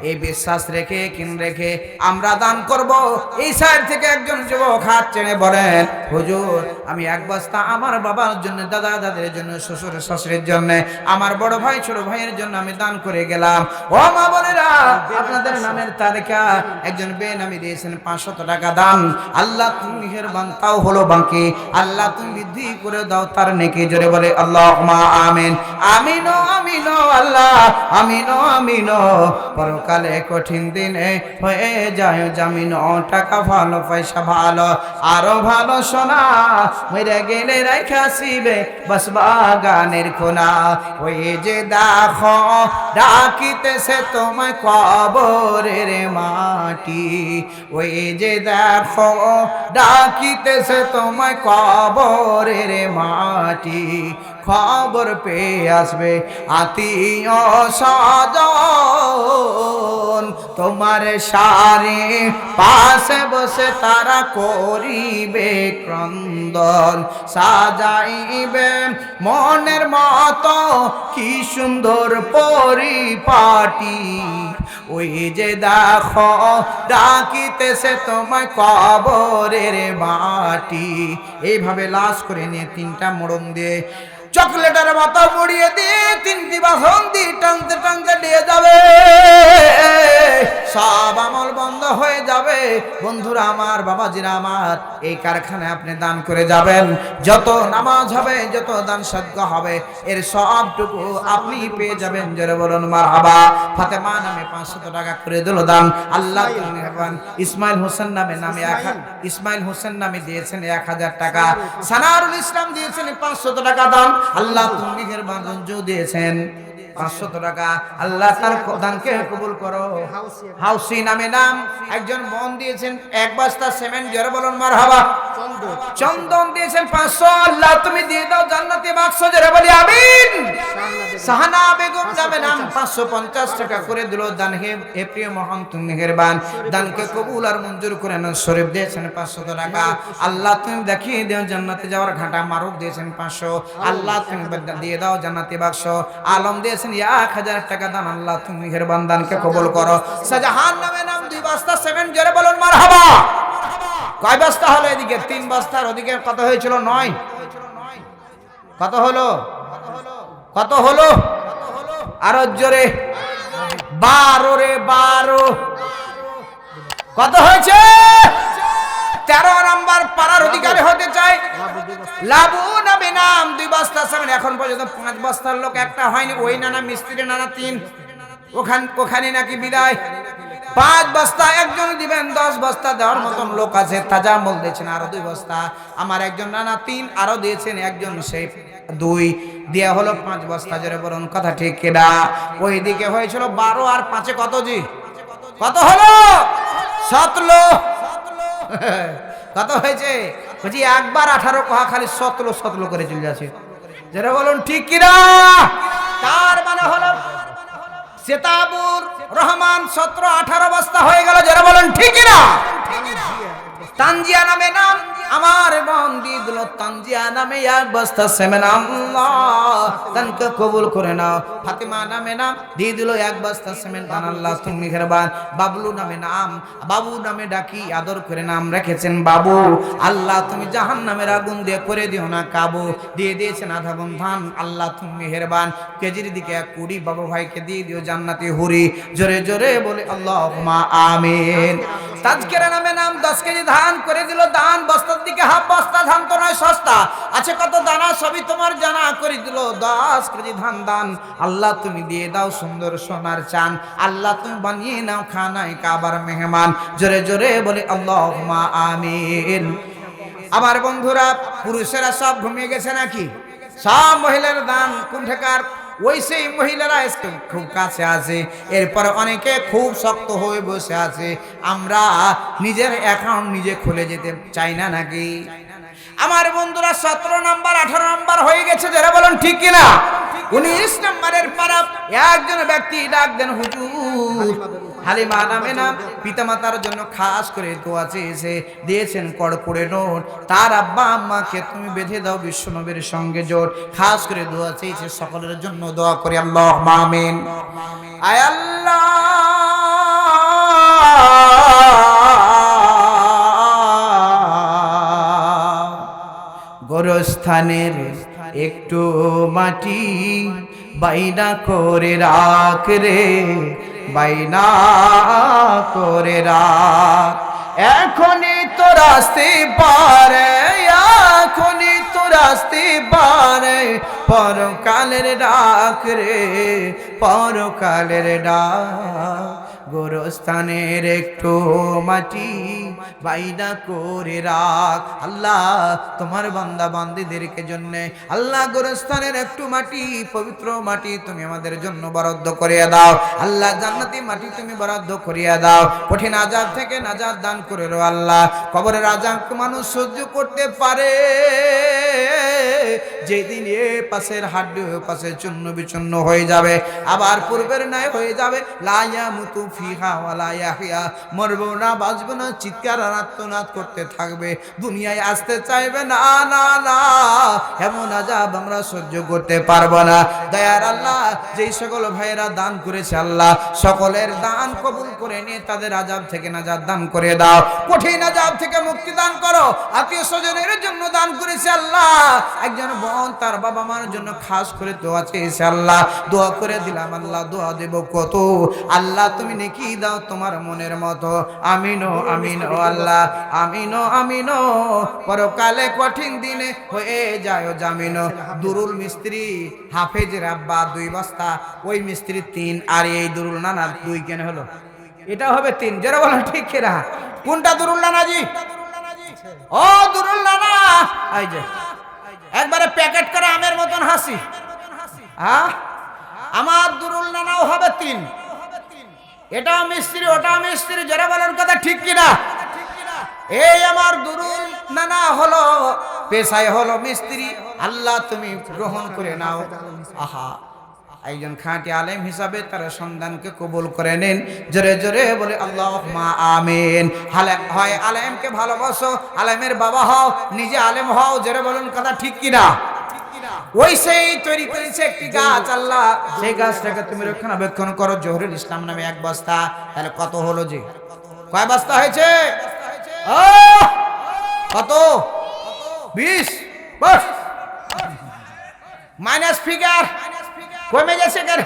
এই বিশ্বাস রেখে রেখে আমরা দান করব। এই সাইড থেকে একজন যুবক হাত টেনে বলেন, হুজুর আমি 1 বস্তা আমার বাবার জন্য, দাদা দাদের জন্য, শ্বশুর শাশুড়ির জন্য, আমার বড় ভাই ছোট ভাইয়ের জন্য আমি দান করে গেলাম। ও মা বোনেরা, আপনাদের নামের তালিকা একজন বেনামি দিয়েছেন 500 টাকা দান। আল্লাহ তুমি মেহেরবান, তাও হলো বাকি। আল্লাহ তুমি বৃদ্ধি করে দাও তার নেকি। জোরে বলে আল্লাহুম্মা আমিন। আমিন আমিন আল্লাহ আমিন আমিন। পরকালে কঠিন দিনে হয়ে যায় জামিন। টাকা ভালো, পয়সা ভালো, আরো ভালো সোনা, মরে গেলে রাখাসিবে বাস বাগানের কোনা। ওই যে দেখো ডাকিতেছে তোমায় কবরের মাটি। ওই যে দেখো ডাকিতেছে তোমায় কবরের মাটি। খবর পেয়ে আসবে আত্মীয় স্বজন, তোমার সারি পাশে বসে তারা করিবে ক্রন্দন। সাজাইবে মনের মতো কি সুন্দর পরিপাটি। ওই যে দেখো ডাকিতেছে তোমায় কবরের মাটি। এইভাবে লাশ করে নিয়ে 3টা মোড়ন দিয়ে চকলেটের মতো মুড়িয়ে দিয়ে 3টি বাসন দিয়ে টানতে টানতে দিয়ে যাবে। সব আমল বন্ধ হয়ে যাবে। বন্ধুরা আমার, বাবাজিরা আমার, এই কারখানায় আপনি দান করে যাবেন। যত নামাজ হবে, যত দান সদকা হবে, এর সবটুকু আপনি পেয়ে যাবেন। জোরে বলুন মারহাবা। ফাতেমা নামে 500 টাকা করে দিল দান। আল্লাহ মেহেরবান। ইসমাইল হোসেন নামে ইসমাইল হোসেন নামে দিয়েছেন 1000 টাকা। সানারুল ইসলাম দিয়েছেন 500 টাকা দান। আল্লাহ তুমি মেহেরবান। রঞ্জু দিয়েছেন 500 টাকা। আল্লাহ তার দানকে কবুল করো। হাউসি নামে নাম একজন বোন দিয়েছেন 1 বস্তা সিমেন্ট। জোরে বলুন মারহাবা। চন্দন দিয়েছেন 500। আল্লাহ তুমি দিয়ে দাও জান্নাতি বাক্স। জোরে বলি আমিন। সাহানা বেগম নামে নাম 550 টাকা করে দিল দান। হে প্রিয় মহান তুমি মেহেরবান, দানকে কবুল আর মঞ্জুর করে নাও। শরীফ দিয়েছেন 500 টাকা। আল্লাহ তুমি দেখিয়ে দাও জান্নাতে যাওয়ার ঘাটা। মারুফ দিয়েছেন 500। আল্লাহ তুমি দিয়ে দাও জান্নাতি বাক্স। আলম দিয়েছেন 1000 টাকা দান। আল্লাহ তুমি মেহেরবান, দানকে কবুল করো। শাহজাহান নামে নাম 2 বস্তা সিমেন্ট। জোরে বলুন মারহাবা। কয় বস্তা হলো? এদিকে 3 বস্তার, ওদিকে কত হয়েছিল? 9। কত হলো? কত হলো? আরো জোরে। 12 রে 12। কত হয়েছে? 13 নম্বর পারার অধিকারী হতে চাই। লাবু নামে নাম 2 বস্তা সিমেন্ট। এখন পর্যন্ত 5 বস্তার লোক একটা হয়নি। ওই নানা মিস্ত্রি নানা 3, ওখানে নাকি বিদায়। 5 বস্তা একজন দিবেন, 10 বস্তা দেওয়ার মতন লোক আছে। তাজামল দিয়েছেন আরো 2 বস্তা। আমার একজন নানা 3, আরো দিয়েছেন একজন সেই 2, দেয়া হলো 5 বস্তা। জোরে বলুন কথা ঠিক কিনা? ওই দিকে হয়েছিল 12 আর 5 কত জি? কত হলো? 17। কত হয়েছে? বলছি একবার 18 কহা খালি 17 করে চলে যাচ্ছে। জোরে বলুন ঠিক কিনা? তার মানে হলো সেতাবুর রহমান 17-18 বস্তা হয়ে গেল। যারা বলেন ঠিক না? তানজিয়া নামে নাম আমার বোন দিয়ে দিল তানজিয়া নামে 1 বস্তা সিমেন্ট। আল্লাহ দানকে কবুল করে নাও। ফাতেমা নামে নাম দিয়ে দিল 1 বস্তা সিমেন্ট। আল্লাহ তুমি মেহেরবান। বাবলু নামে নাম, বাবু নামে ডাকি আদর করে নাম রেখেছেন বাবু। আল্লাহ তুমি জাহান্নামের আগুন দিয়ে করে দিও না কাবু। দিয়ে দিয়েছেন আধা বন ধান। আল্লাহ তুমি মেহেরবান। কেজির দিকে 1 কুড়ি বাবু ভাইকে দিয়ে দিও জান্নাতি হুরি। জোরে জোরে বলে আল্লাহুম্মা আমিন। তাজকিরা নামে নাম 10 কেজি ধান করে দিল দান। বস্তার দিকে হাফ বস্তা ধান তো নয় সস্তা আছে। কত দানা সবই তোমার জানা করে দিল 10 কেজি ধান দান। আল্লাহ তুমি দিয়ে দাও সুন্দর সোনার চান। আল্লাহ তুমি বানিয়ে নাও খানায় কাবার মেহমান। জোরে জোরে বলে আল্লাহুম্মা আমিন। আমার বন্ধুরা, পুরুষেরা সব ঘুমিয়ে গেছে নাকি? সব মহিলার দান কোন ঠেকার ওই সেই মহিলারা খুব কাছে আছে, এরপর অনেকে খুব শক্ত হয়ে বসে আছে। আমরা নিজের অ্যাকাউন্ট নিজে খুলে যেতে চাই না নাকি? আমার বন্ধুরা 17 নাম্বার 18 নাম্বার হয়ে গেছে, যারা বলেন ঠিক কিনা? 19 নাম্বারের পারা একজন ব্যক্তি ডাক দেন, হুজুর হালিমা নামে না পিতামাতার জন্য খাস করে দোয়া চেয়েছে, দিয়েছেন কড়কড়ে নোট। তার আব্বা আম্মাকে তুমি বেঁধে দাও বিশ্বনবীর সঙ্গে জোট, খাস করে দোয়া চেয়েছে। সকলের জন্য দোয়া করি, আল্লাহুম্মা আমিন। আয় আল্লাহ, গোরস্থানের একটু মাটি বাইনা করে রাখ রে, বাইনা করে রাখ। এখনই তো রাস্তে পারে, এখনই তো রাস্তে পারে, পরকালের ডাক রে, পরকালের ডাক। গোরস্থানের একটু মাটি বাইনা করে রাখ। আল্লাহ তোমার বান্দা বান্দীদেরকে জন্য আল্লাহ গোরস্থানের একটু মাটি, পবিত্র মাটি তুমি আমাদের জন্য বরাদ্দ করিয়া দাও। আল্লাহ জান্নাতি মাটি তুমি বরাদ্দ করিয়া দাও। কঠিন আযাব থেকে নাজাত দান করে রো আল্লাহ। কবরের আযাব মানুষ সহ্য করতে পারে, যেদিন এ পাশের হাড্ডি ওই পাশে চূর্ণ বিচূর্ণ হয়ে যাবে, আবার পূর্বের ন্যায় হয়ে যাবে। লা ইয়ামুতু ফিহা ওয়ালা ইয়াহইয়া, মরবো না বাঁচবো না, চিৎকার আর আর্তনাদ করতে থাকবে, দুনিয়ায় আসতে চাইবে না। না না, এমন আযাব আমরা সহ্য করতে পারবো না। দয়ার আল্লাহ, যেই সকল ভাইয়েরা দান করেছে আল্লাহ সকলের দান কবুল করে নিয়ে তাদের আযাব থেকে নাজাত দান করে দাও, কঠিন আযাব থেকে মুক্তি দান করো। আত্মীয় স্বজনের জন্য দান করেছে আল্লাহ, একজন বোন তার বাবা মার জন্য খাস করে দোয়া চেয়েছে আল্লাহ, দোয়া করে দিলাম আল্লাহ। দোয়া দেব কত আল্লাহ, তুমি নেকি দাও তোমার মনের মতো। আমিনো আমিনো আল্লাহ, আমিনো আমিনো। পরকালে কঠিন দিনে হয়ে যায় জামিনো। দুরুল মিস্ত্রি হাফেজের আব্বা 2 বস্তা, ওই মিস্ত্রি 3, আর এই দুরুল নানা 2 কেন হলো? এটা হবে 3। যারা বলেন ঠিক কিনা? কোনটা দুরুল নানাজি? ও দুরুল নানা, এই যে একবারে প্যাকেট করে আমের মতন হাসি। হ্যাঁ, আমার দুরুল নানাও হবে 3। এটা মিস্ত্রি ওটা মিস্ত্রি, যারা বলেন কথা ঠিক কিনা? এই আমার দুরুল নানা হলো পেশায় হলো মিস্ত্রি, আল্লাহ তুমি গ্রহণ করে নাও। আহা, একজন খাঁটি আলেম হিসাবে তার সন্তানকে কবুল করে নেন। জোরে জোরে বলে আল্লাহুম্মা আমিন। হয় আলেমকে ভালোবাসো, আলেমের বাবা হও, নিজে আলেম হও। জোরে বলুন কথা ঠিক কিনা? ওই সেই তৈরি করেছে একটি গাছ আল্লাহ, সেই গাছটাকে তুমি রক্ষণাবেক্ষণ করো। জহুরুল ইসলাম নামে 1 বস্তা, তাহলে কত হলো? যে কয় বস্তা হয়েছে? কত? 20। বস মাইনাস ফিগার কমে গেছে কেন?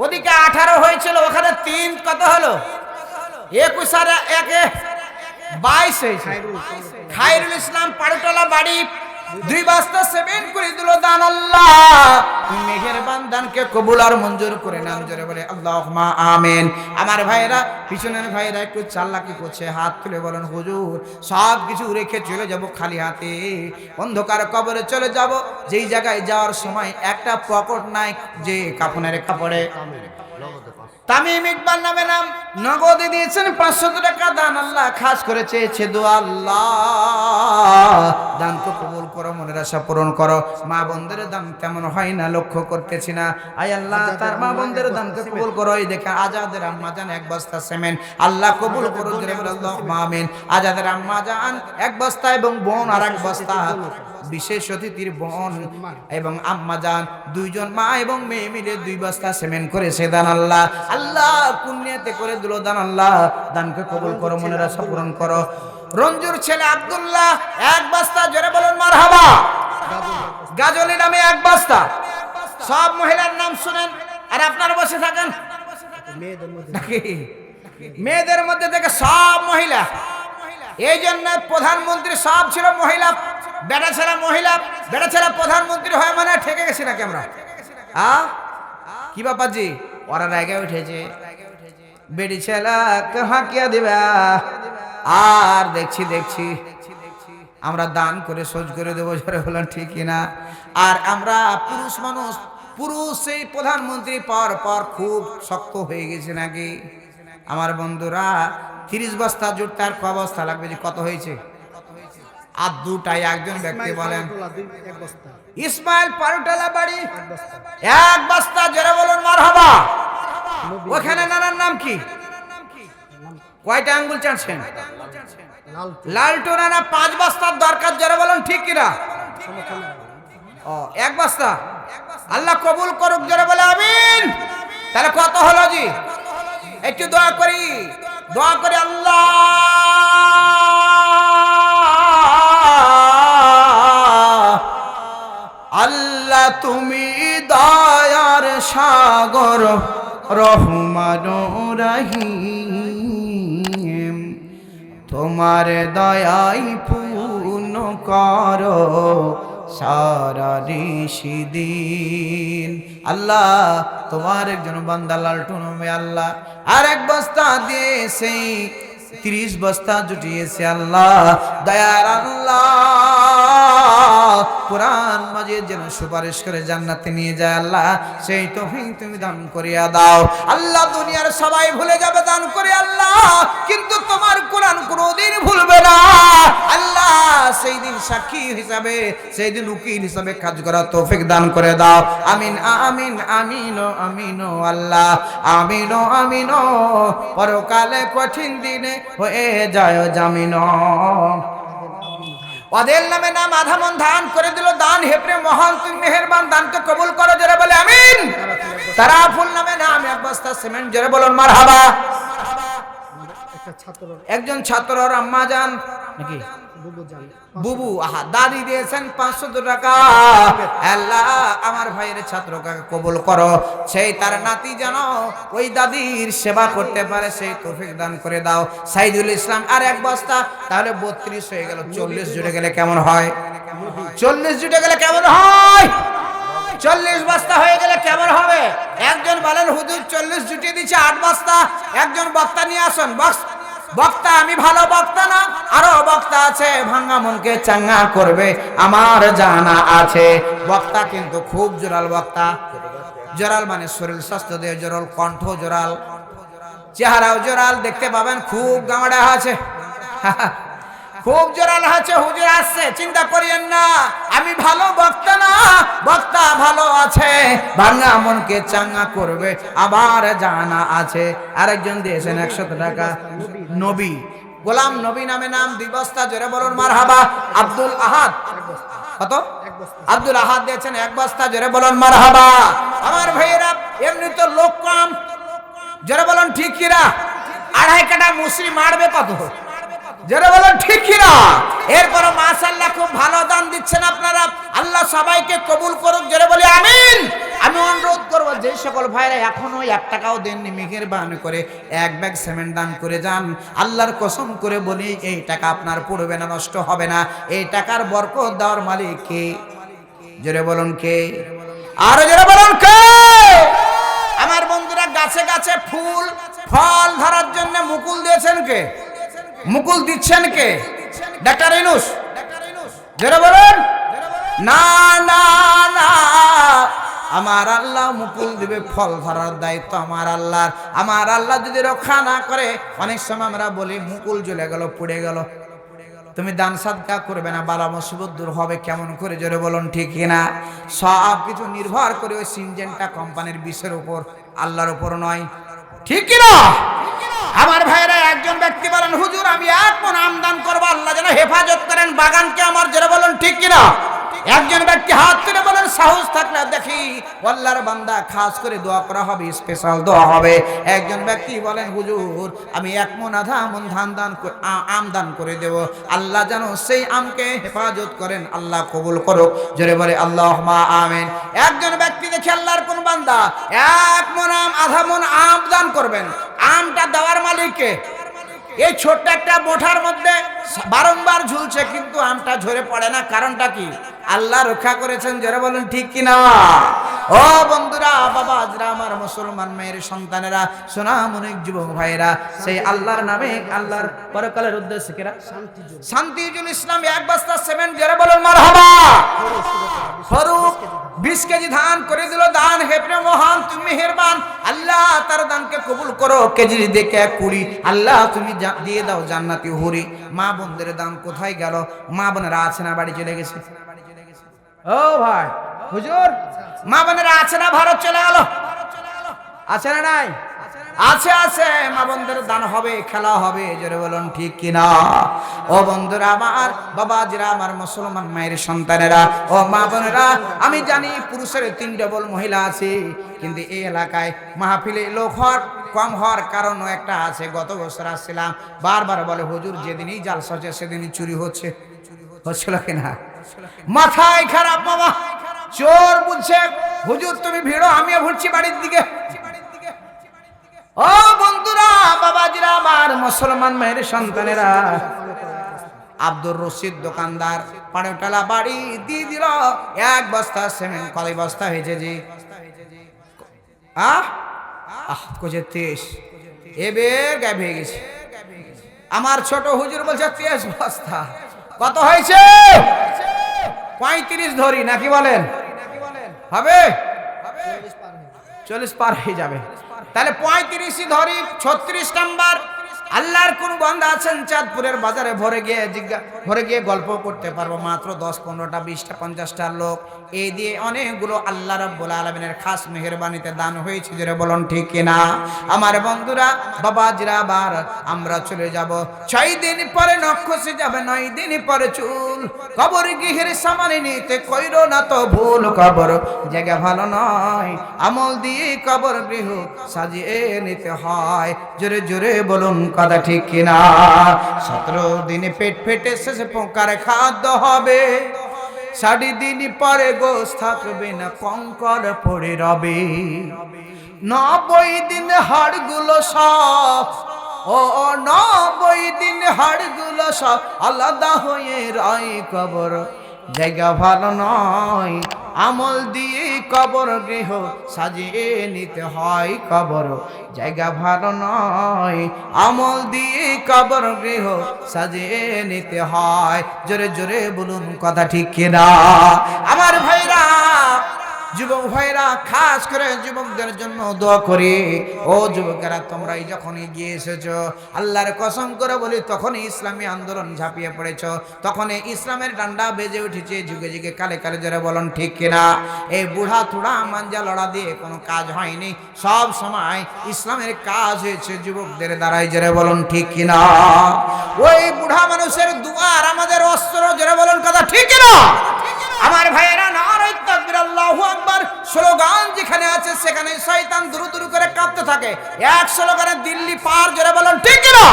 ওদিকে 18 হয়েছিল, ওখানে 3, কত হলো? 21 আর 1 22 হয়েছে। খায়রুল ইসলাম পাড়ুটলা বাড়ি 2 বস্তা 7 করে দিল দান। আল্লাহ তুমি মেহেরবান দানকে কবুল আর মঞ্জুর করে নাম। জোরে বলে আল্লাহুম্মা আমিন। আমার ভাইরা, পিছনের ভাইরা একটু চালাকি করছে, হাত তুলে বলেন হুজুর সব কিছু রেখে চলে যাব খালি হাতে, অন্ধকার কবরে চলে যাব, যেই জায়গায় যাওয়ার সময় একটা পকেট নাই, যে কাফনের কাপড়ে। তামিম ইকবাল নামে নাম, নগদে দিয়েছেন 500 টাকা দান। আল্লাহ খাস করে চেয়েছে দোয়া, আল্লাহ দানকে কবুল করো, মনের আশা পূরণ করো। মা বোনদের দান তেমন হয় না, লক্ষ্য করতেছি না। আয় আল্লাহ তার মা বোনদের দানকে কবুল করো। এই দেখে আজাদের আম্মা জান 1 বস্তা সিমেন্ট, আল্লাহ কবুল করো। জোরে বলে আল্লাহুম্মা আমিন। আজাদের আম্মা জান 1 বস্তা এবং বোন আর 1 বস্তা, বিশেষ অতিথির বোন এবং আম্মা জান 2 জন মা এবং মেয়ে মিলে 2 বস্তা সিমেন্ট করেছে দান। আল্লাহ আল্লাহ পুণ্যতে করে দিল দান। আল্লাহ দানকে কবুল করো, মনের আশা পূরণ করো। রঞ্জুর ছেলে আব্দুল্লাহ 1 বস্তা, জোরে বলুন মারহাবা। গাজলি নামে 1 বস্তা। সব মহিলার নাম শুনেন আর আপনারা বসে থাকেন। মেয়েদের মধ্যে থেকে সব মহিলা, এই জন্য প্রধানমন্ত্রী সব ছিল মহিলা। বেটা ছেলে মহিলা, বেটা ছেলে প্রধানমন্ত্রী হয় মানে ঠেকে গেছি নাকি আমরা? কি বাপাজি, ওরা জায়গায় উঠেছে, বেটি ছেলে হাঁকিয়া দিবা। আর দেখছি আমরা দান করে সোজ করে দেবো, জোরে বলেন ঠিক কিনা? আর আমরা পুরুষ মানুষ পুরুষ সেই প্রধানমন্ত্রী পাওয়ার পর খুব শক্ত হয়ে গেছে নাকি? আমার বন্ধুরা 30 বস্তা জুট তার ক বস্তা লাগবে? যে কত হয়েছে? আর দুটাই একজন ব্যক্তি বলেন। এক বস্তা। ইসমাইল পারুটালা বাড়ি এক বস্তা। এক বস্তা, জোরে বলুন মারহাবা। ওখানে নানার নাম কি? কয়টা আঙ্গুল চাচ্ছেন? লালটু নানা 5 বস্তার দরকার, জোরে বলুন ঠিক কিনা? ও এক বস্তা, আল্লাহ কবুল করুক, জোরে বলে আমিন। তাহলে কত হলো জি? একটু দোয়া করি, দোয়া করি আল্লাহ আল্লাহ তুমি দয়ার সাগর রহমান রহিম, তোমার দয়াই পূর্ণ করো সারা ঋষিদিন। আল্লাহ তোমার একজন বান্দা লালটু নামে আল্লাহ আর এক বস্তা দিয়ে সেই 30 বস্তা জুটিয়েছে আল্লাহ। দয়ার আল্লাহ কোরআন মাজিদ যেন সুপারিশ করে জান্নাতে নিয়ে যায় আল্লাহ, সেই তৌফিক তুমি দান করিয়া দাও আল্লাহ। দুনিয়ার সবাই ভুলে যাবে দান করে আল্লাহ, কিন্তু তোমার কোরআন কোনোদিন ভুলবে না আল্লাহ। সেই দিন সাক্ষী হিসাবে, সেই দিন উকিল হিসাবে কাজ করার তৌফিক দান করে দাও। আমিন আমিন আমিন আমিন আল্লাহ, আমিন আমিন। পরকালে কঠিন দিনে হয়ে যায় জামিন। ওদের নামে নাম আধা মন ধান করে দিল দান, হেপরে মহান তুমি মেহেরবান, দানকে কবুল করো, জোরে বলে আমিন। তারাফুল নামে নাম এক বস্তা সিমেন্ট, জোরে বলুন মারহাবা। একজন ছাত্রর আম্মা জান নাকি বুবু, আহা দাদি দিয়েছেন 500 টাকা। আল্লাহ আমার ভাইয়ের ছাত্রকে কবুল করো, সেই তার নাতি যেন ওই দাদির সেবা করতে পারে, সেই তৌফিক দান করে দাও। সাইদুল ইসলাম আর এক বস্তা, তাহলে 32 হয়ে গেল। 40 জুড়ে গেলে কেমন হয়? 40 জুটে গেলে কেমন হয়? 40 বস্তা হয়ে গেলে কেমন হবে? একজন বলেন হুজুর 40 জুটিয়ে দিচ্ছে 8 বস্তা। একজন বক্তা নিয়ে আসুন। বক্তা আমি ভালো বক্তা না, আরো বক্তা আছে ভাঙ্গা মনকে চাঙ্গা করবে আমার জানা আছে। বক্তা কিন্তু খুব জোরাল বক্তা। জোরাল মানে শরীর স্বাস্থ্য দিয়ে জোরাল, কণ্ঠ জোরাল, চেহারাও জোরাল, দেখতে পাবেন খুব গামাড়া আছে, খুব জোরাল আছে। হুজুর আসছে, চিন্তা করিয়েন না, আমি ভালো বক্তা না, বক্তা ভালো আছে, ভাঙ্গা মনকে চাঙ্গা করবে আবার জানা আছে। আরেকজন দিয়েছেন 100 টাকা, নবী গোলাম নবী নামে নাম 2 বস্তা, জোরে বলুন মারহাবা। আব্দুল আহাদ কত? আব্দুল আহাদ দিয়েছেন 1 বস্তা, জোরে বলুন মারহাবা। আমার ভাইয়েরা এমনি তো লোক কম, জোরে বলুন ঠিক কিনা? 2.5 কাটা মুসরি মারবে কত? জোরে বলুন ঠিক কিনা? এরপর মাশাআল্লাহ খুব ভালো দান দিচ্ছেন আপনারা, আল্লাহ সবাইকে কবুল করুক, জোরে বলি আমিন। আমি অনুরোধ করব যে সকল ভাইরা এখনো 1 টাকাও দেননি, মেহেরবানি করে 1 ব্যাগ সিমেন্ট দান করে যান। আল্লাহর কসম করে বলি এই টাকা আপনার পড়বে না, নষ্ট হবে না। এই টাকার বরকত দেওয়ার মালিক কে? জোরে বলুন কে? আর জোরে বলুন কে? আমার বন্ধুরা গাছে গাছে ফুল ফল ধরার জন্য মুকুল দিয়েছেন কে? মুকুল দিচ্ছেন কে? ডাক্তার ইউনূস। জোরে বলুন না না না, আমার আল্লাহ মুকুল দিবে, ফল ধরার দায়িত্ব আমার আল্লাহর। আমার আল্লাহ যদি রক্ষা না করে, অনেক সময় আমরা বলি মুকুল জ্বলে গেল, পুড়ে গেল। তুমি দান সাদকা করবে না, বালা মুসিবত দূর হবে কেমন করে? জোরে বলুন ঠিক কিনা? সব কিছু নির্ভর করে ওই সিনজেন্টা কোম্পানির বিষের উপর, আল্লাহর উপর নয়, ঠিক কিনা? আমার ভাইরা একজন ব্যক্তি বলেন হুজুর আমি 1 মণ আম দান করবো, আল্লাহ যেন হেফাজত করেন বাগানকে আমার, জোরে বলুন ঠিক কিনা? একজন ব্যক্তি হাত তুলে বলেন সাহস থাকলে দেখি আল্লাহর বান্দা খাস করে দোয়া করা হবে, স্পেশাল দোয়া হবে। একজন ব্যক্তি বলেন হুজুর আমি 1 মণ আধা মণ আম দান করে দেব, আল্লাহ যেন সেই আমকে হেফাজত করেন, আল্লাহ কবুল করুক, জোরে বলে আল্লাহুম্মা আমিন। একজন ব্যক্তি দেখি আল্লাহর কোন বান্দা 1 মণ আম আধা মণ আম দান করবেন, আমটা দেওয়ার মালিককে? এই ছোট্ট একটা মোঠার মধ্যে বারংবার ঝুলছে কিন্তু আমটা ঝরে পড়ে না, কারণটা কি? আল্লাহ রক্ষা করেছেন, জোরে বলুন ঠিক কিনা? ও বন্ধুরা, বাবা আজরা, আমার মুসলমান মেয়ের সন্তানেরা, সোনামণিক যুবক ভাইরা, সেই আল্লাহর নামে, আল্লাহর পরকালের উদ্দেশ্যে কেরা শান্তিজুল ইসলাম এক বস্তা সিমেন্ট, যারা বলেন মারহাবা। ফারুক 20 কেজি ধান করে দিল দান। হে প্রিয় মহান, তুমি মেহেরবান, আল্লাহ তার দানকে কবুল করো। কেজি দেখে 20, আল্লাহ তুমি দিয়ে দাও জান্নাতি হুরি। মা বোনদের দান কোথায় গেল? মা বোনেরা আছে না বাড়ি চলে গেছে? ও ভাই হুজুর, মা বোনেরা আছে না ভারত চলে গেল? আছে না নাই? আছে আছে। মা বোনদের দান হবে, খেলা হবে, জোরে বলুন ঠিক কিনা? ও বন্ধুরা আমার, বাবাজিরা আমার, মুসলমান মায়ের সন্তানেরা, ও মা বোনেরা, আমি জানি পুরুষের 3 ডবল মহিলা আছে, কিন্তু এই এলাকায় মাহফিলে লোক কম হওয়ার কারণ একটা আছে। গত বছর আসছিলাম, বারবার বলে হুজুর যেদিনই জালসা হচ্ছে সেদিনই চুরি হচ্ছে। হচ্ছিল কিনা? মাথায় খারাপ বাবা, চোর বুঝছে হুজুর তুমি ভিড়ো, আমিও ঘুরছি বাড়ির দিকে। ও বন্ধুরা, বাবাজিরা আমার, মুসলমান মায়ের সন্তানেরা, আব্দুর রশিদ দোকানদার পাড়েটালা বাড়ি দিয়ে দিল 1 বস্তা সিমেন্ট। কয় বস্তা হয়েছে জি? কোজে 23। এবার গায়েব হয়ে গেছে। আমার ছোট হুজুর বলছে 23 বস্তা। কত হয়েছে? 35 ধরি নাকি বলেন? হবে 40 পার হয়ে যাবে। তাহলে 35 ধরি, 36 নাম্বার। আল্লাহর কোন বান্দা আছেন চাঁদপুরের বাজারে ভরে গিয়ে গল্প করতে পারবো? মাত্র 10, 15টা, 20টা, 50টা লোক। এই দিয়ে অনেকগুলো আল্লাহ রাব্বুল আলামিনের খাস মেহেরবানিতে দান হয়েছে, জোরে বলুন ঠিক কিনা? আমার বন্ধুরা, বাবাজিরা আবার, আমরা চলে যাব 6 দিন পরে নখ খসে যাবে, 9 দিন পরে চুল। কবর গৃহের সামনে নিতে কইরো না তো ভুল। কবর জায়গা ভালো নয়, আমল দিয়ে কবর গৃহ সাজিয়ে নিতে হয়। জোরে জোরে বলুন কথা ঠিক কিনা? 17 দিন পেট ফেটে শেষে পোকার খাদ্য হবে। 60 দিন পরে গোশ থাকবে না, কঙ্কর পড়ে রবে। 90 দিন হাড়গুলো সব, ও 90 দিন হাড়গুলো সব আলাদা হয়ে রয়। কবর জায়গা ভালো নয়, আমল দিয়ে কবর গৃহ সাজিয়ে নিতে হয়। কবর জায়গা ভালো নয়, আমল দিয়ে কবর গৃহ সাজিয়ে নিতে হয়। জোরে জোরে বলুন কথা ঠিক কিনা? আমার ভাইরা, যুবক ভাইরা, খাস করে যুবকদের জন্য দোয়া করি। ও যুবকেরা, তোমরা যখন এগিয়ে এসেছো, আল্লাহর কসম করে বলি, তখনই ইসলামী আন্দোলন ঝাঁপিয়ে পড়েছো, তখনই ইসলামের ডান্ডা বেজে উঠেছে যুগে যুগে, কালে কালে, যারা বলুন ঠিক কিনা? এই বুড়া থুড়া মাঞ্জা লড়া দিয়ে কোনো কাজ হয়নি। সব সময় ইসলামের কাজ হয়েছে যুবকদের দ্বারাই, যারা বলুন ঠিক কিনা? ওই বুড়া মানুষের দুয়ার আমাদের অস্ত্র, যারা বলুন কথা ঠিক কিনা? আমার ভাইয়েরা, নারে তাকবীর, আল্লাহু আকবার স্লোগান যেখানে আছে সেখানে শয়তান দুরু দুরু করে কাঁপতে থাকে। 1 স্লোগানে দিল্লি পার, জোরে বলুন ঠিক কিনা?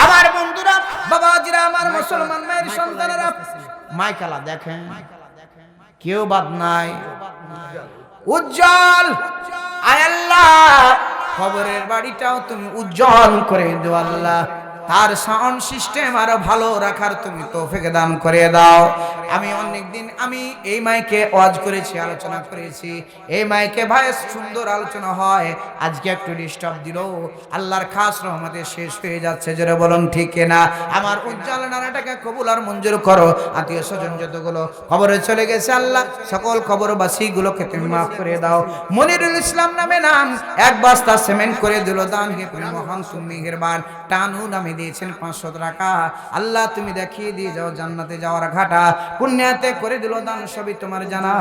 আমার বন্ধুরা, বাবাজিরা আমার, মুসলমান মায়ের সন্তানেরা, মাইকালা দেখেন, কেউ বাদ নাই। উজ্জ্বল, আয় আল্লাহ, খবরের বাড়িটাও তুমি উজ্জ্বল করে দাও আল্লাহ। তার সাউন্ড সিস্টেম আরো ভালো রাখার তুমি তৌফিক দান করে দাও। আমি অনেকদিন এই মাইকে ওয়াজ করেছি, আলোচনা করেছি। এই মাইকে ভাই সুন্দর আলোচনা হয়, আজকে একটু ডিস্টার্ব দিল। আল্লাহর খাস রহমতে শেষ হয়ে যাচ্ছে, জোরে বলুন ঠিক না? আমার উজ্জ্বল নানাটাকে কবুল আর মঞ্জুর করো। আত্মীয় স্বজন যতগুলো কবরে চলে গেছে, আল্লাহ সকল কবরবাসী গুলোকে তুমি মাফ করে দাও। মনিরুল ইসলাম নামে নাম 1 বস্তা সিমেন্ট করে দিল দান। হে মহান তুমি মেহেরবান, টানু নামে দিয়েছেন 500 টাকা। আল্লাহ তুমি দেখিয়ে দিয়ে যাও জান্নাতে যাওয়ার ঘাটা, পুণ্যাতে করে দিল দান, সবই তোমার জানা।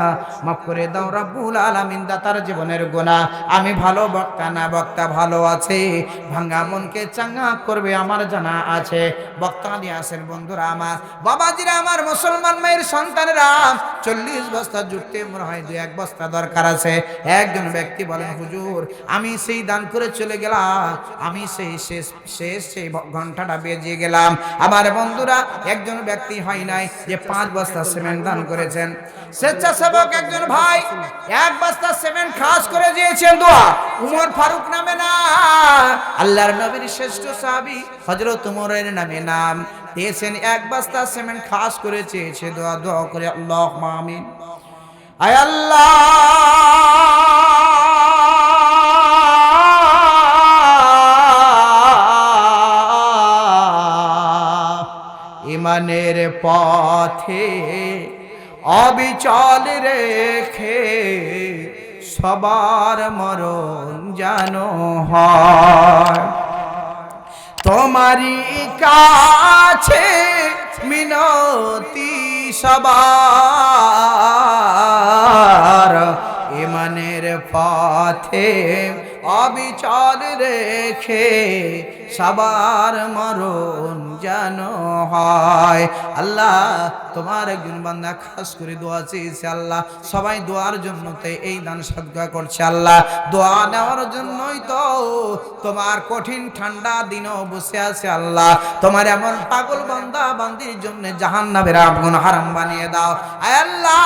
মাফ করে দাও রব্বুল আলামিন দাতার জীবনের গুনাহ। আমি ভালো বক্তা না, বক্তা ভালো আছে, ভাঙা মনকে চাঙ্গা করবে আমার জানা আছে। বক্তা দিয়ে আসেন বন্ধুরা আমার, বাবাজিরা আমার, মুসলমান মায়ের সন্তানেরা, 40 বস্তা জুটতে মনে হয় 2-1 বস্তা দরকার আছে। একজন ব্যক্তি বলেন, হুজুর আমি সেই দান করে চলে গেলাম, আমি সেই শেষ ঘন্টাটা বেজে গেলাম। আমার বন্ধুরা, একজন ব্যক্তি হয় নাই যে 5 বস্তা সিমেন্ট দান করেছেন। স্বেচ্ছাসেবক একজন ভাই 1 বস্তা সিমেন্ট খাস করে দিয়েছেন। দোয়া উমর ফারুক নামে না, আল্লাহর নবীর শ্রেষ্ঠ সাহাবী হযরত উমরের নামে নাম দিয়েছেন। 1 বস্তা সিমেন্ট খাস করে চেয়েছে। দোয়া করে আল্লাহুম্মা আমিন। আয় আল্লাহ, ইমানের পথে অবিচল রেখে সবার মরণ যেন হয়। তোমারই কাছে মিনতি সবার, ইমানের পথে অবিচল রেখে সবার মরণ যেন হয়। আল্লাহ, তোমার একজন বান্দা খাস করে দোয়া চেয়েছে আল্লাহ, সবাই দোয়ার জন্য তো এই দান সদকা করছে আল্লাহ, দোয়া নেওয়ার জন্যই তো তোমার কঠিন ঠান্ডা দিনও বসে আছে আল্লাহ। তোমার এমন পাগল বান্দা বান্দির জন্য জাহান্নামের আগুন হারাম বানিয়ে দাও। আয় আল্লাহ,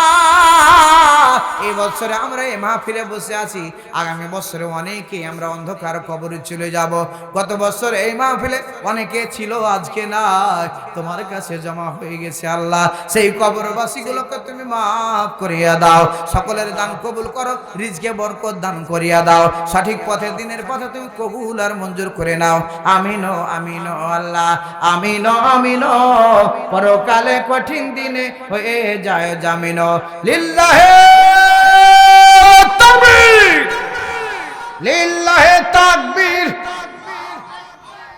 এই বছরে আমরা এই মাহফিলে বসে আছি, আগামী বছরে অনেকেই আমরা অন্ধকার কবরে চলে যাব। গত বছর এই মাহফিলে অনেকে ছিল, আজকে নাই, তোমার কাছে জমা হয়ে গেছে আল্লাহ। সেই কবরবাসীগুলোকে তুমি মাফ করিয়া দাও, সকলের দান কবুল করো, রিজকে বরকত দান করিয়া দাও, সঠিক পথে দিনের পথে তুমি কবুল আর মঞ্জুর করে নাও। আমিন আমিন আল্লাহ, আমিন আমিন। পরকালে কঠিন দিনে হয়ে যায় জামিন। লিল্লাহে তাকবীর, লিল্লাহে তাকবীর।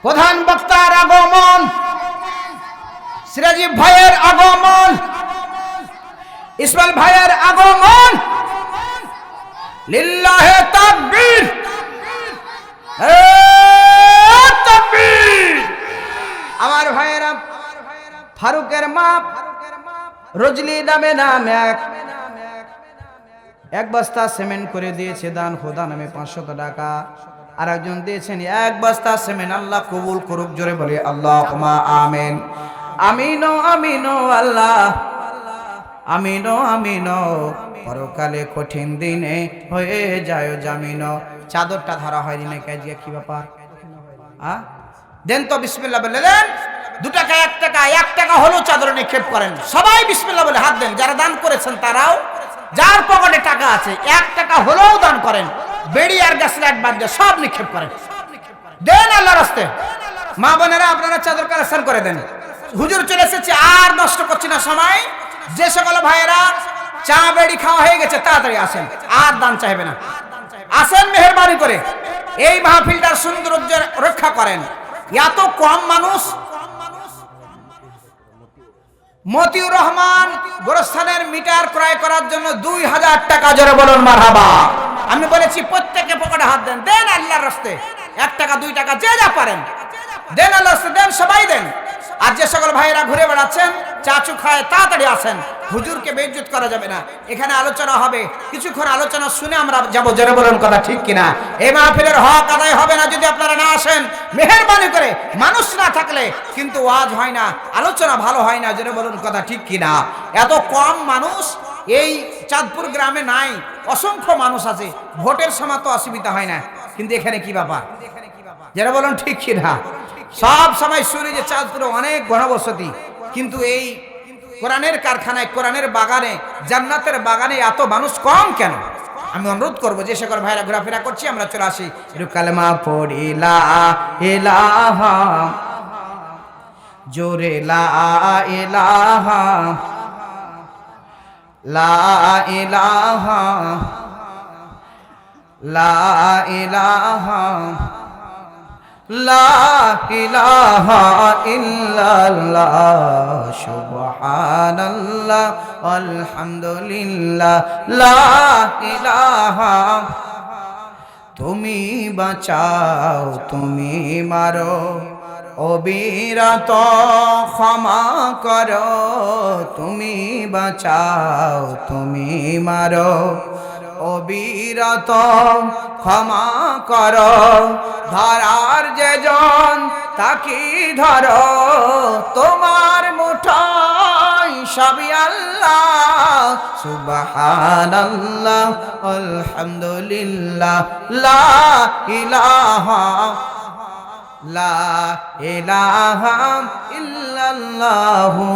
প্রধান বক্তার আগমন, সিরাজি ভাইয়ের আগমন, ইসমাইল ভাইয়ের আগমন। লিল্লাহে তাকবীর, তাকবীর। আমার ভাইয়েরা, ফারুকের মা রজলি নামে নাম এক বস্তা সিমেন্ট করে দিয়েছে দান, খোদা নামে 500 টাকা। আর একজন দিয়েছেন 1 বস্তা সিমেন্ট, আল্লাহ কবুল করুক, জোরে বলি আল্লাহুম্মা আমিন। আমিন আমিন আল্লাহ, আমিন আমিন। পরকালে কঠিন দিনে হয়ে যায় জামিন। চাদরটা ধরা হয়নি নাকি আজকে, কি ব্যাপার? দেন তো, বিসমিল্লাহ বলে দেন। 2 টাকা 1 টাকা 1 টাকা হলো চাদর নিক্ষেপ করেন, সবাই বিসমিল্লাহ বলে হাত দেন। যারা দান করেছেন তারাও, যার পকেটে টাকা আছে 1 টাকা হলেও দান করেন, বেড়ি আর গ্যাস লাইট বাদ দিয়ে সব নিক্ষেপ করেন, দেন আল্লাহর রাস্তে। মা বোনেরা, আপনারা চাদর কালেকশন করে দেন। হুজুর চলে এসেছে, আর নষ্ট করছি না সময়। যে সকল ভাইয়েরা চা বেড়ি খাওয়া হয়ে গেছে তাড়াতাড়ি আসেন, আর দান চাইবে না, আসেন মেহেরবানি করে। এই মাহফিলটার সৌন্দর্য রক্ষা করেন। এত কম মানুষ। মতিউর রহমান গোরস্থানের মিটার ক্রয় করার জন্য 2000 টাকা, জোরে বলুন মারহাবা। আমি বলেছি প্রত্যেকে পকেটে হাত দেন, দেন আল্লাহর রাস্তে। 1 টাকা 2 টাকা যে যা পারেন দেন আল্লাহর রাস্তে, দেন, সবাই দেন। আর যে সকল ভাইয়েরা ঘুরে বেড়াচ্ছেন, চাচু খায়, তাড়াতাড়ি আসেন। হুজুরকে বেইজ্জত করা যাবে না। এখানে আলোচনা হবে, কিছুক্ষণ আলোচনা শুনে আমরা যাবো, জোরে বলুন কথা ঠিক কিনা। এই মাহফিলের হক আদায় হবে না যদি আপনারা না আসেন। মেহেরবানি করে, মানুষ না থাকলে কিন্তু ওয়াজ হয় না, আলোচনা ভালো হয় না, জোরে বলুন কথা ঠিক কিনা। এত কম মানুষ এই চাঁদপুর গ্রামে নাই, অসংখ্য মানুষ আছে। ভোটের সময় তো অসুবিধা হয় না, কিন্তু এখানে কি ব্যাপার, জোরে বলুন ঠিক কিনা। সব সময় শুনি যে চাঁদপুরে অনেক ঘনবসতি, কিন্তু এই কোরআনের কারখানায়, কোরআনের বাগানে, জান্নাতের বাগানে এত মানুষ কম কেন? আমি অনুরোধ করবো যে সকল ভাইরা ঘোরাফেরা করছি, আমরা চলে আসি, কালেমা পড়ি লা ইলাহা, জোরে লা ইলাহা, লা ইলাহা, লা ইলাহা, লা ইলাহা ইল্লাল্লাহ, সুবহানাল্লাহ, আলহামদুলিল্লাহ, লা ইলাহা। তুমি বাঁচাও, তুমি মারো, অবিরত ক্ষমা করো। তুমি বাঁচাও, তুমি মারো, অবিরত ক্ষমা করো। ধরার যে জন তাকি ধরো, তোমার মুঠাই সবই আল্লাহ, সুবহানাল্লাহ, আলহামদুলিল্লাহ, লা ইলাহা, লা ইলাহা ইল্লাল্লাহু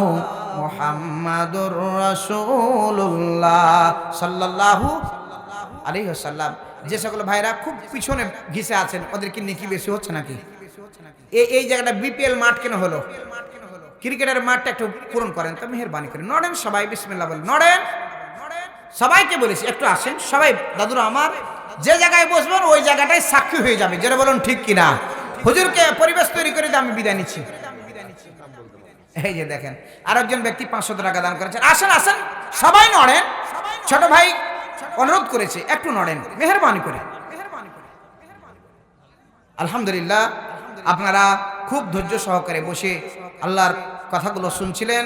মুহাম্মাদুর রাসূলুল্লাহ সাল্লাল্লাহু আলাইহি ওয়াসাল্লাম। যে সকল ভাইরা খুব পিছনে ঘিসে আছেন ওদেরকে নেকি বেশি হচ্ছে নাকি? এই জায়গাটা বিপিএল মাঠ কেন হলো? ক্রিকেটের মাঠটা একটু পূরণ করেন তো মেহেরবানি করে। নড়েন সবাই, বিসমিল্লাহ বলেন, নড়েন। সবাইকে বলেছি একটু আসেন সবাই। দাদুরা আমার, যে জায়গায় বসবেন ওই জায়গাটায় সাক্ষী হয়ে যাবে, যেটা বলুন ঠিক কিনা। হুজুরকে পরিবেশ তৈরি করে দিয়ে আমি বিদায় নিচ্ছি। এই যে দেখেন আরেকজন ব্যক্তি 500 টাকা দান করেছেন। আসেন আসেন সবাই নড়েন। ছোট ভাই অনুরোধ করেছে একটু নড়েন মেহেরবানি করে। আলহামদুলিল্লাহ, আপনারা খুব ধৈর্য সহকারে বসে আল্লাহর কথাগুলো শুনছিলেন।